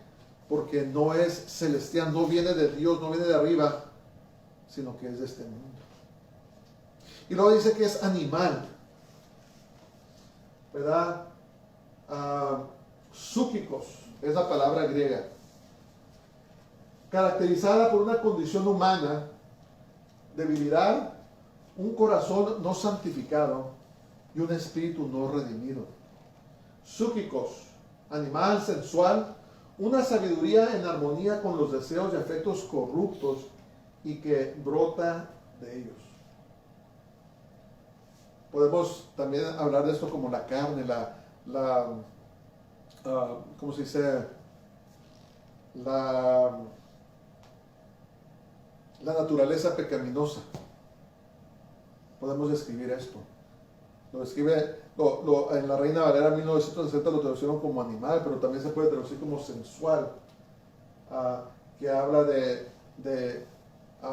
Porque no es celestial, no viene de Dios, no viene de arriba, sino que es de este mundo. Y luego dice que es animal, ¿verdad? Súquicos es la palabra griega, caracterizada por una condición humana, debilidad, un corazón no santificado y un espíritu no redimido. Súquicos, animal sensual, una sabiduría en armonía con los deseos y afectos corruptos y que brota de ellos. Podemos también hablar de esto como la carne, ¿cómo se dice? La naturaleza pecaminosa. Podemos describir esto. Lo describe en la Reina Valera 1960, lo traducieron como animal, pero también se puede traducir como sensual, que habla de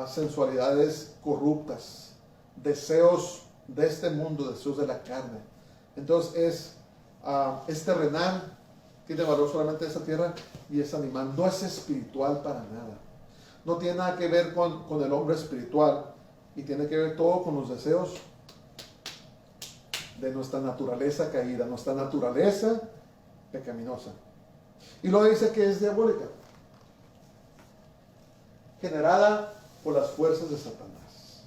sensualidades corruptas, deseos de este mundo, deseos de la carne. Entonces es terrenal, tiene valor solamente de esta tierra, y es animal, no es espiritual para nada. No tiene nada que ver con el hombre espiritual, y tiene que ver todo con los deseos de nuestra naturaleza caída, nuestra naturaleza pecaminosa. Y luego dice que es diabólica, generada por las fuerzas de Satanás.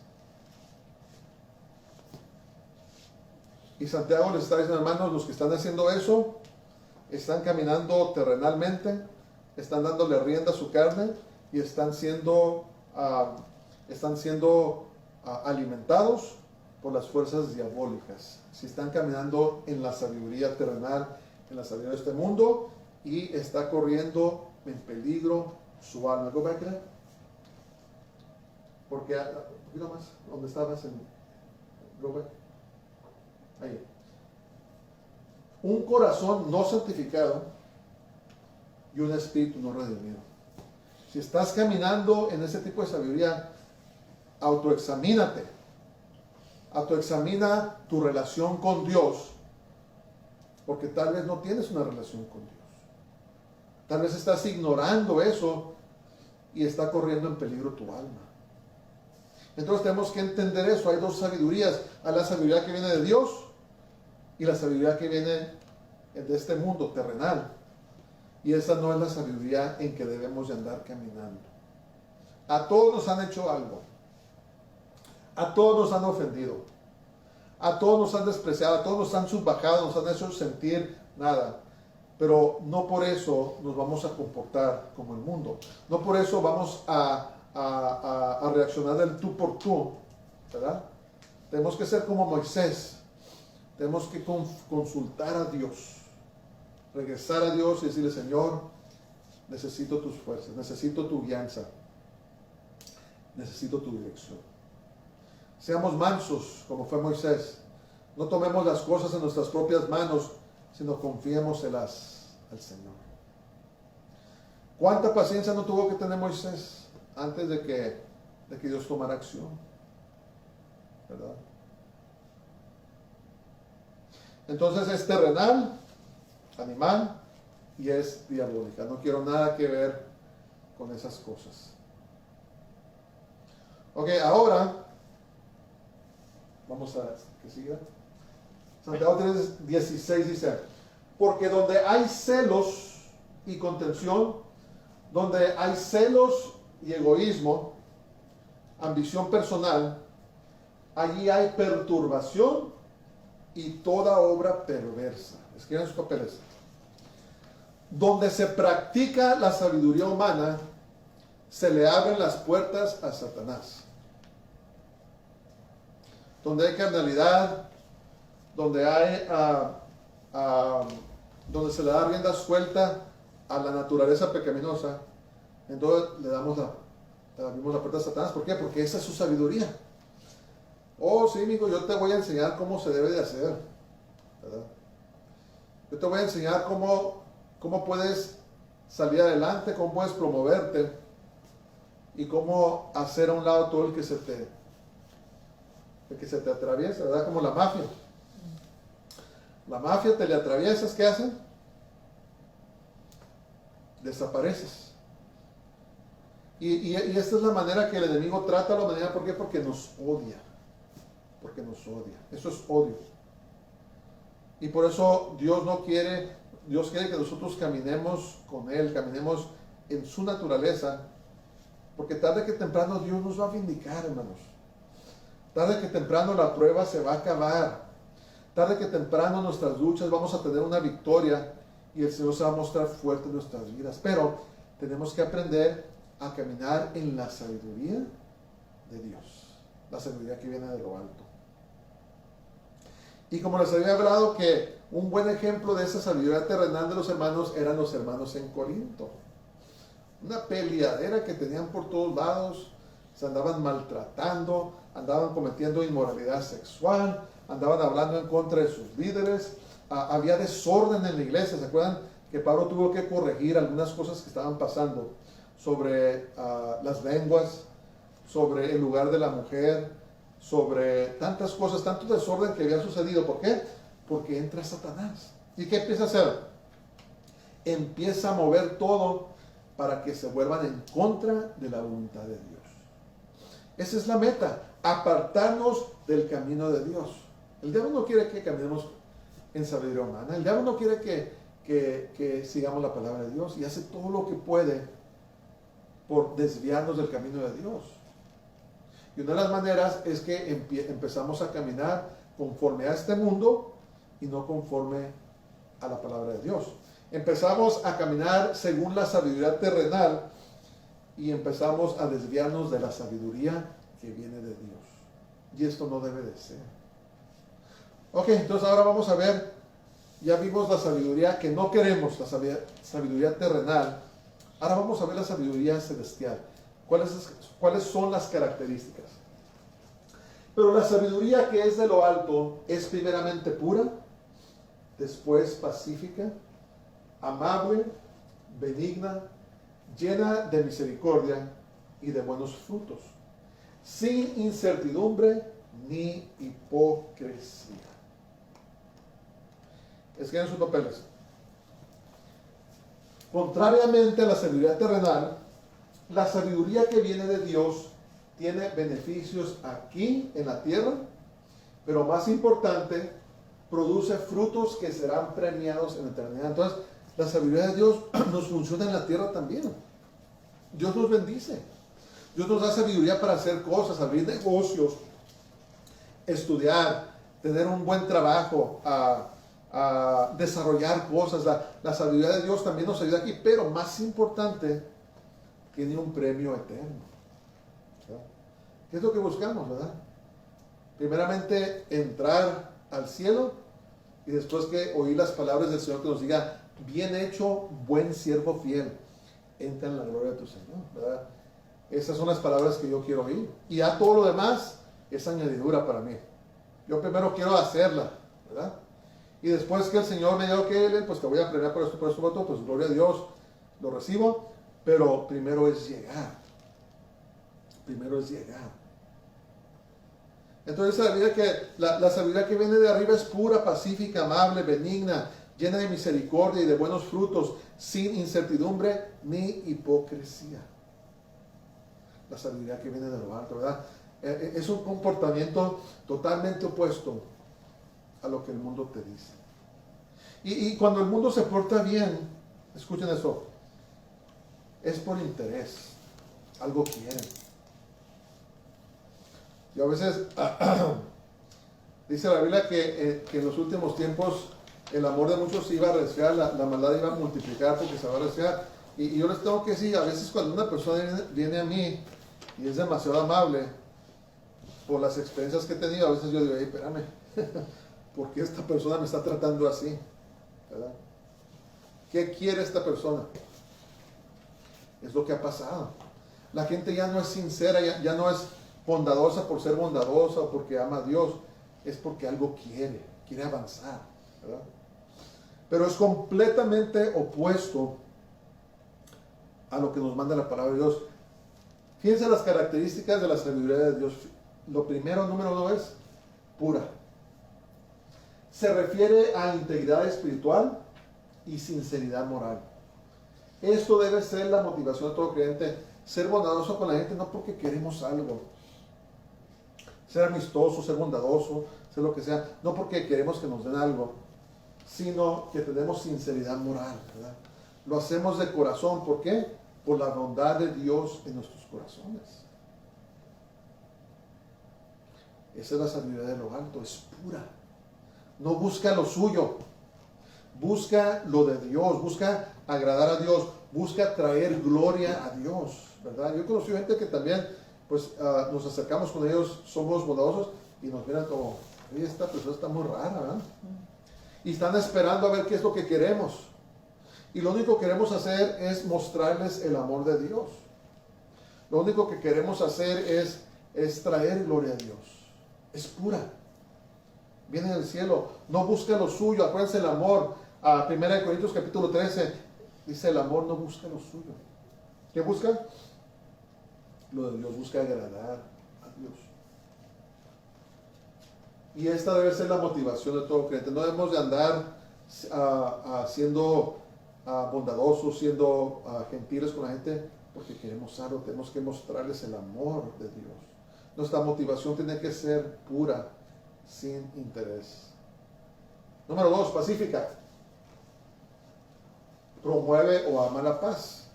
Y Santiago les está diciendo, hermanos, los que están haciendo eso, están caminando terrenalmente, están dándole rienda a su carne y están siendo alimentados por las fuerzas diabólicas. Si están caminando en la sabiduría terrenal, en la sabiduría de este mundo, y está corriendo en peligro su alma. Go back there. Porque, un poquito más, donde estabas go back. Ahí. Un corazón no santificado y un espíritu no redimido. Si estás caminando en ese tipo de sabiduría, autoexamínate. Autoexamina tu relación con Dios, porque tal vez no tienes una relación con Dios. Tal vez estás ignorando eso y está corriendo en peligro tu alma. Entonces tenemos que entender eso. Hay 2 sabidurías. Hay la sabiduría que viene de Dios y la sabiduría que viene de este mundo terrenal. Y esa no es la sabiduría en que debemos de andar caminando. A todos nos han hecho algo. A todos nos han ofendido. A todos nos han despreciado. A todos nos han subbajado. Nos han hecho sentir nada. Pero no por eso nos vamos a comportar como el mundo. No por eso vamos a reaccionar del tú por tú, ¿verdad? Tenemos que ser como Moisés. Tenemos que consultar a Dios, regresar a Dios y decirle, Señor, necesito tus fuerzas, necesito tu guianza, necesito tu dirección. Seamos mansos como fue Moisés. No tomemos las cosas en nuestras propias manos, sino confiémoselas al Señor. ¿Cuánta paciencia no tuvo que tener Moisés antes de que Dios tomara acción? ¿Verdad? Entonces es terrenal, animal y es diabólica. No quiero nada que ver con esas cosas. Ok, ahora vamos a que siga. Santiago 3:16 dice: porque donde hay celos y contención, donde hay celos y egoísmo, ambición personal, allí hay perturbación y toda obra perversa. Escriban sus papeles. Donde se practica la sabiduría humana, se le abren las puertas a Satanás. Donde hay carnalidad, donde hay donde se le da rienda suelta a la naturaleza pecaminosa, entonces le abrimos la puerta a Satanás. ¿Por qué? Porque esa es su sabiduría. Oh, sí, amigo, yo te voy a enseñar cómo se debe de hacer, ¿verdad? Yo te voy a enseñar cómo puedes salir adelante, cómo puedes promoverte y cómo hacer a un lado todo el que se te atraviesa, ¿verdad? Como la mafia. La mafia, te le atraviesas, ¿qué hacen? Desapareces. Y esta es la manera que el enemigo trata a la humanidad. ¿Por qué? Porque nos odia. Porque nos odia. Eso es odio. Y por eso Dios quiere que nosotros caminemos con Él, caminemos en su naturaleza, porque tarde que temprano Dios nos va a vindicar, hermanos. Tarde que temprano la prueba se va a acabar. Tarde que temprano nuestras luchas vamos a tener una victoria y el Señor se va a mostrar fuerte en nuestras vidas. Pero tenemos que aprender a caminar en la sabiduría de Dios, la sabiduría que viene de lo alto. Y como les había hablado, que un buen ejemplo de esa sabiduría terrenal de los hermanos eran los hermanos en Corinto. Una peleadera que tenían por todos lados, se andaban maltratando, andaban cometiendo inmoralidad sexual, andaban hablando en contra de sus líderes, había desorden en la iglesia. ¿Se acuerdan que Pablo tuvo que corregir algunas cosas que estaban pasando sobre las lenguas, sobre el lugar de la mujer, sobre tantas cosas, tanto desorden que había sucedido? ¿Por qué? Porque entra Satanás. ¿Y qué empieza a hacer? Empieza a mover todo para que se vuelvan en contra de la voluntad de Dios. Esa es la meta, apartarnos del camino de Dios. El diablo no quiere que caminemos en sabiduría humana. El diablo no quiere que sigamos la palabra de Dios, y hace todo lo que puede por desviarnos del camino de Dios. Y una de las maneras es que empezamos a caminar conforme a este mundo y no conforme a la palabra de Dios. Empezamos a caminar según la sabiduría terrenal y empezamos a desviarnos de la sabiduría que viene de Dios. Y esto no debe de ser. Ok, entonces ahora vamos a ver, ya vimos la sabiduría que no queremos, la sabiduría terrenal. Ahora vamos a ver la sabiduría celestial. ¿Cuáles son las características? Pero la sabiduría que es de lo alto es primeramente pura, después pacífica, amable, benigna, llena de misericordia y de buenos frutos, sin incertidumbre ni hipocresía. Escriban sus papeles. Contrariamente a la sabiduría terrenal, la sabiduría que viene de Dios tiene beneficios aquí en la tierra, pero más importante, produce frutos que serán premiados en la eternidad. Entonces, la sabiduría de Dios nos funciona en la tierra también. Dios nos bendice. Dios nos da sabiduría para hacer cosas, abrir negocios, estudiar, tener un buen trabajo, a desarrollar cosas. La sabiduría de Dios también nos ayuda aquí, pero más importante, tiene un premio eterno. ¿Verdad? ¿Qué es lo que buscamos, verdad? Primeramente, entrar al cielo y después que oír las palabras del Señor que nos diga, bien hecho, buen siervo fiel, entra en la gloria de tu Señor, ¿verdad? Esas son las palabras que yo quiero oír. Y ya todo lo demás es añadidura para mí. Yo primero quiero hacerla, ¿verdad? Y después que el Señor me diga, ok, pues te voy a premiar por esto, voto, pues gloria a Dios, lo recibo. Pero primero es llegar. Primero es llegar. Entonces la sabiduría que viene de arriba es pura, pacífica, amable, benigna, llena de misericordia y de buenos frutos, sin incertidumbre ni hipocresía. La sabiduría que viene de lo alto, ¿verdad? Es un comportamiento totalmente opuesto a lo que el mundo te dice. Y cuando el mundo se porta bien, escuchen eso, es por interés, algo quieren. Y a veces dice la Biblia que en los últimos tiempos el amor de muchos se iba a resfriar, la maldad iba a multiplicar porque se va a resfriar. Y yo les tengo que decir, a veces cuando una persona viene a mí y es demasiado amable, por las experiencias que he tenido, a veces yo digo, hey, espérame, ¿por qué esta persona me está tratando así? ¿Verdad? ¿Qué quiere esta persona? Es lo que ha pasado. La gente ya no es sincera, ya no es bondadosa por ser bondadosa o porque ama a Dios, es porque algo quiere avanzar, ¿verdad? Pero es completamente opuesto a lo que nos manda la palabra de Dios. Fíjense las características de la sabiduría de Dios. Lo primero, número 2, es pura. Se refiere a integridad espiritual y sinceridad moral. Esto debe ser la motivación de todo creyente. Ser bondadoso con la gente no porque queremos algo. Ser amistoso, ser bondadoso, ser lo que sea. No porque queremos que nos den algo, sino que tenemos sinceridad moral, ¿verdad? Lo hacemos de corazón. ¿Por qué? Por la bondad de Dios en nuestros corazones. Esa es la sabiduría de lo alto, es pura. No busca lo suyo, busca lo de Dios, busca agradar a Dios, busca traer gloria a Dios, ¿verdad? Yo he conocido gente que también, pues, nos acercamos con ellos, somos bondadosos y nos miran como, oye, esta persona está muy rara, ¿verdad? Y están esperando a ver qué es lo que queremos. Y lo único que queremos hacer es mostrarles el amor de Dios. Lo único que queremos hacer es traer gloria a Dios. Es pura. Viene del cielo. No busca lo suyo. Acuérdense el amor. A 1 Corintios capítulo 13 dice el amor no busca lo suyo. ¿Qué busca? Lo de Dios. Busca agradar a Dios. Y esta debe ser la motivación de todo creyente. No debemos de andar siendo bondadosos, siendo gentiles con la gente porque queremos algo. Tenemos que mostrarles el amor de Dios. Nuestra motivación tiene que ser pura, sin interés. Número 2, pacífica. Promueve o ama la paz.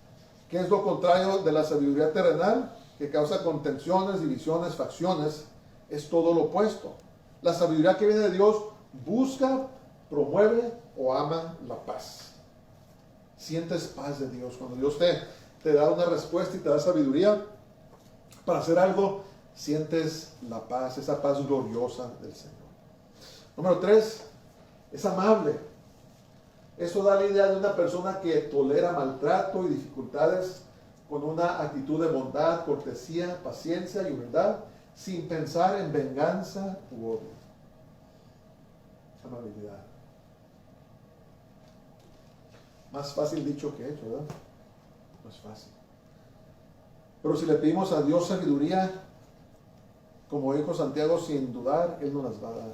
¿Qué es lo contrario de la sabiduría terrenal? Que causa contenciones, divisiones, facciones. Es todo lo opuesto. La sabiduría que viene de Dios busca, promueve o ama la paz. Sientes paz de Dios. Cuando Dios te da una respuesta y te da sabiduría para hacer algo, sientes la paz, esa paz gloriosa del Señor. Número 3, es amable. Eso da la idea de una persona que tolera maltrato y dificultades con una actitud de bondad, cortesía, paciencia y humildad, sin pensar en venganza u odio. Amabilidad. Más fácil dicho que hecho, ¿verdad? No es fácil. Pero si le pedimos a Dios sabiduría, como dijo Santiago, sin dudar, Él nos las va a dar.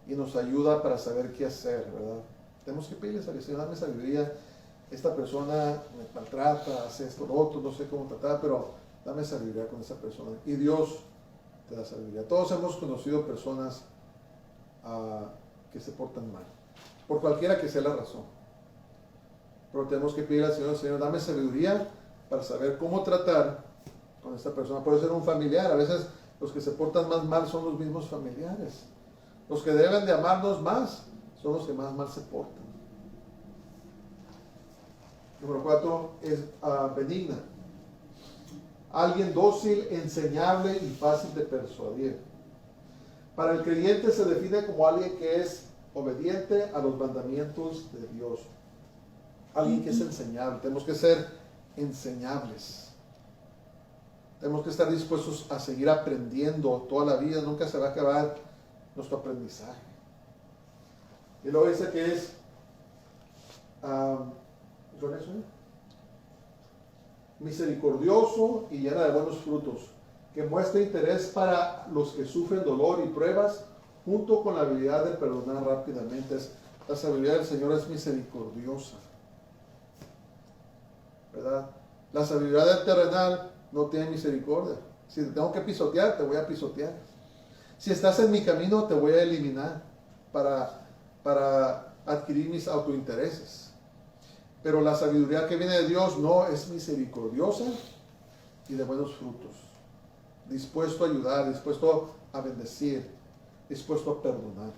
Y nos ayuda para saber qué hacer, ¿verdad? Tenemos que pedirle sabiduría, dame sabiduría. Esta persona me maltrata, hace esto, lo otro, no sé cómo tratar, pero dame sabiduría con esa persona. Y Dios te da sabiduría. Todos hemos conocido personas que se portan mal, por cualquiera que sea la razón. Pero tenemos que pedir al Señor, Señor, dame sabiduría para saber cómo tratar con esta persona. Puede ser un familiar. A veces los que se portan más mal son los mismos familiares. Los que deben de amarnos más son los que más mal se portan. Número 4 es benigna. Alguien dócil, enseñable y fácil de persuadir. Para el creyente se define como alguien que es obediente a los mandamientos de Dios. Alguien que es enseñable. Tenemos que ser enseñables. Tenemos que estar dispuestos a seguir aprendiendo toda la vida. Nunca se va a acabar nuestro aprendizaje. Y luego dice que es misericordioso y llena de buenos frutos, que muestra interés para los que sufren dolor y pruebas, junto con la habilidad de perdonar rápidamente. La sabiduría del Señor es misericordiosa, ¿verdad? La sabiduría del terrenal no tiene misericordia. Si te tengo que pisotear, te voy a pisotear. Si estás en mi camino, te voy a eliminar para adquirir mis autointereses. Pero la sabiduría que viene de Dios no es misericordiosa y de buenos frutos. Dispuesto a ayudar, dispuesto a bendecir, dispuesto a perdonar.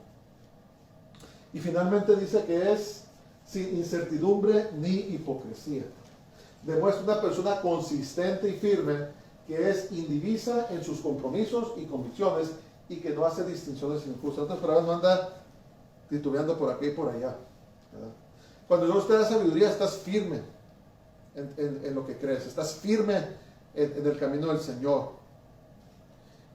Y finalmente dice que es sin incertidumbre ni hipocresía. Demuestra una persona consistente y firme que es indivisa en sus compromisos y convicciones y que no hace distinciones injustas. Entonces, pero no anda titubeando por aquí y por allá, ¿verdad? Cuando Dios te da sabiduría, estás firme en lo que crees, estás firme en el camino del Señor.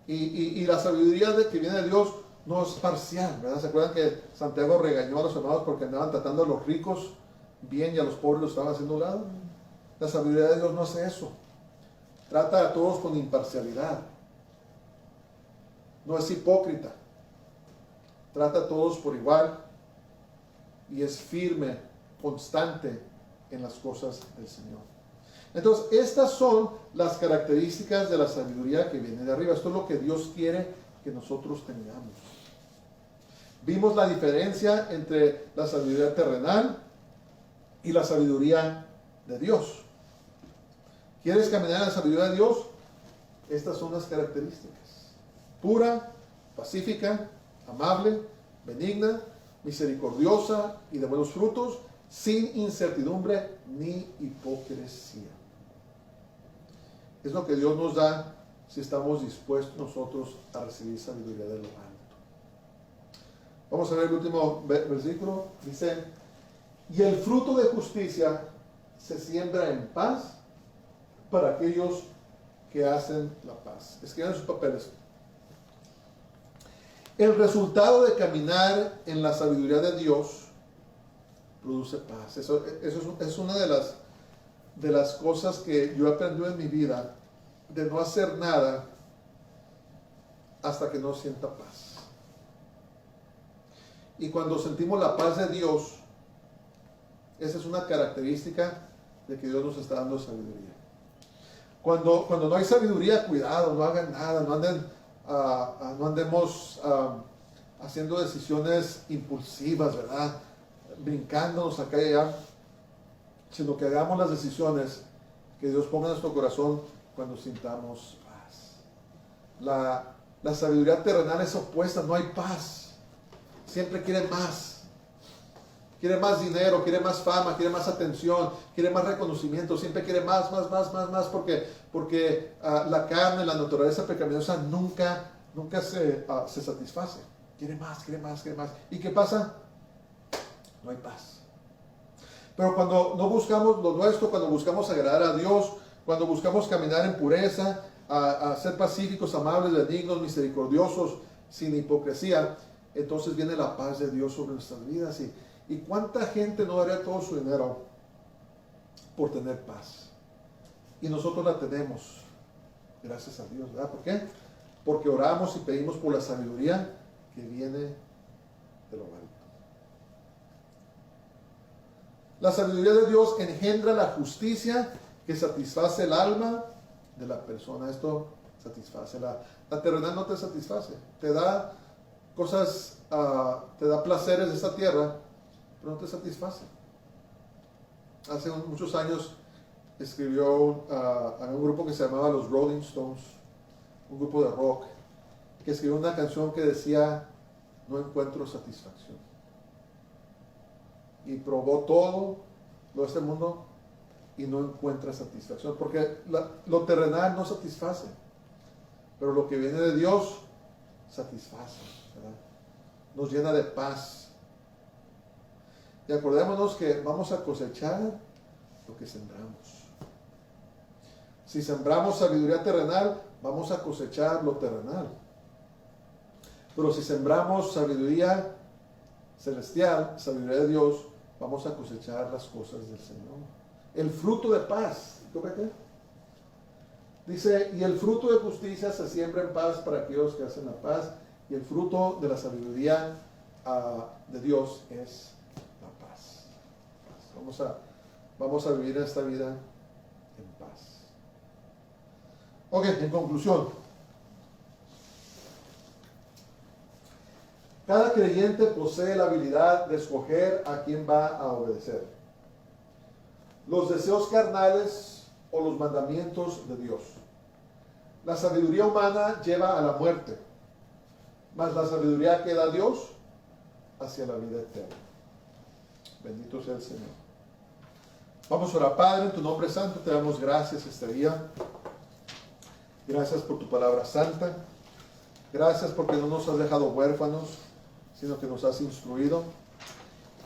Y la sabiduría que viene de Dios no es parcial, ¿verdad? ¿Se acuerdan que Santiago regañó a los hermanos porque andaban tratando a los ricos bien y a los pobres los estaban haciendo a un lado? La sabiduría de Dios no hace eso. Trata a todos con imparcialidad. No es hipócrita. Trata a todos por igual y es firme, constante en las cosas del Señor. Entonces, estas son las características de la sabiduría que viene de arriba. Esto es lo que Dios quiere que nosotros tengamos. Vimos la diferencia entre la sabiduría terrenal y la sabiduría de Dios. ¿Quieres caminar en la sabiduría de Dios? Estas son las características: pura, pacífica, amable, benigna, misericordiosa y de buenos frutos, sin incertidumbre ni hipocresía. Es lo que Dios nos da si estamos dispuestos nosotros a recibir sabiduría de lo alto. Vamos a ver el último versículo. Dice: y el fruto de justicia se siembra en paz para aquellos que hacen la paz. Escriban sus papeles. El resultado de caminar en la sabiduría de Dios produce paz. Eso es una de las cosas que yo he aprendido en mi vida, de no hacer nada hasta que no sienta paz. Y cuando sentimos la paz de Dios, esa es una característica de que Dios nos está dando sabiduría. Cuando no hay sabiduría, cuidado, no hagan nada, no andemos haciendo decisiones impulsivas, ¿verdad? Brincándonos acá y allá, sino que hagamos las decisiones que Dios ponga en nuestro corazón cuando sintamos paz. La sabiduría terrenal es opuesta, no hay paz. Siempre quiere más. Quiere más dinero, quiere más fama, quiere más atención, quiere más reconocimiento, siempre quiere más, porque la carne, la naturaleza pecaminosa nunca se satisface. Quiere más. ¿Y qué pasa? No hay paz. Pero cuando no buscamos lo nuestro, cuando buscamos agradar a Dios, cuando buscamos caminar en pureza, a ser pacíficos, amables, benignos, misericordiosos, sin hipocresía, entonces viene la paz de Dios sobre nuestras vidas. ¿Y cuánta gente no daría todo su dinero por tener paz? Y nosotros la tenemos, gracias a Dios, ¿verdad? ¿Por qué? Porque oramos y pedimos por la sabiduría que viene de lo alto. La sabiduría de Dios engendra la justicia que satisface el alma de la persona. Esto satisface. La terrenal no te satisface. Te da cosas, te da placeres de esta tierra, pero no te satisface. Hace muchos años escribió un grupo que se llamaba los Rolling Stones, un grupo de rock, que escribió una canción que decía: no encuentro satisfacción. Y probó todo lo de este mundo y no encuentra satisfacción, porque lo terrenal no satisface, pero lo que viene de Dios satisface, ¿verdad? Nos llena de paz, Y acordémonos que vamos a cosechar lo que sembramos. Si sembramos sabiduría terrenal, vamos a cosechar lo terrenal. Pero si sembramos sabiduría celestial, sabiduría de Dios, vamos a cosechar las cosas del Señor. El fruto de paz. ¿Tú ves qué? Dice, y el fruto de justicia se siembra en paz para aquellos que hacen la paz, y el fruto de la sabiduría de Dios es la paz. Vamos a vivir esta vida en paz. Ok, en conclusión. Cada creyente posee la habilidad de escoger a quién va a obedecer. Los deseos carnales o los mandamientos de Dios. La sabiduría humana lleva a la muerte, mas la sabiduría que da Dios hacia la vida eterna. Bendito sea el Señor. Vamos a orar. Padre, en tu nombre santo te damos gracias este día. Gracias por tu palabra santa. Gracias porque no nos has dejado huérfanos, sino que nos has instruido.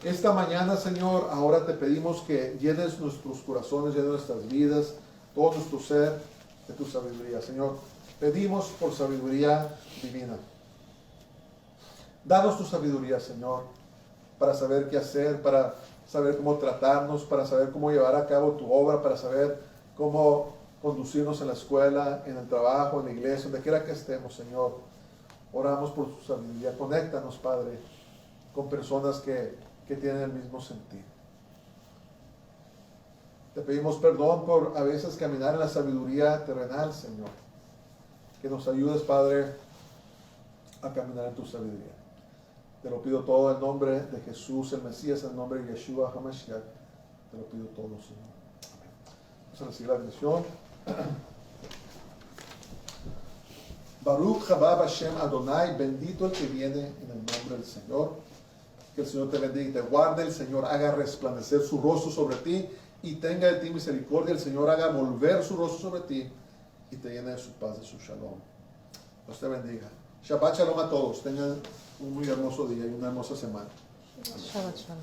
Esta mañana, Señor, ahora te pedimos que llenes nuestros corazones, llenes nuestras vidas, todo nuestro ser de tu sabiduría. Señor, pedimos por sabiduría divina. Danos tu sabiduría, Señor, para saber qué hacer, para saber cómo tratarnos, para saber cómo llevar a cabo tu obra, para saber cómo conducirnos en la escuela, en el trabajo, en la iglesia, donde quiera que estemos, Señor. Oramos por tu sabiduría. Conéctanos, Padre, con personas que tienen el mismo sentir. Te pedimos perdón por a veces caminar en la sabiduría terrenal, Señor. Que nos ayudes, Padre, a caminar en tu sabiduría. Te lo pido todo en nombre de Jesús, el Mesías, en nombre de Yeshua HaMashiach. Te lo pido todo, Señor. Amén. Vamos a recibir la bendición. Baruch haba Hashem Adonai, bendito el que viene en el nombre del Señor. Que el Señor te bendiga y te guarde, el Señor haga resplandecer su rostro sobre ti y tenga de ti misericordia, el Señor haga volver su rostro sobre ti y te llene de su paz, de su shalom. Dios te bendiga. Shabbat shalom a todos, tengan un muy hermoso día y una hermosa semana. Shabbat shalom.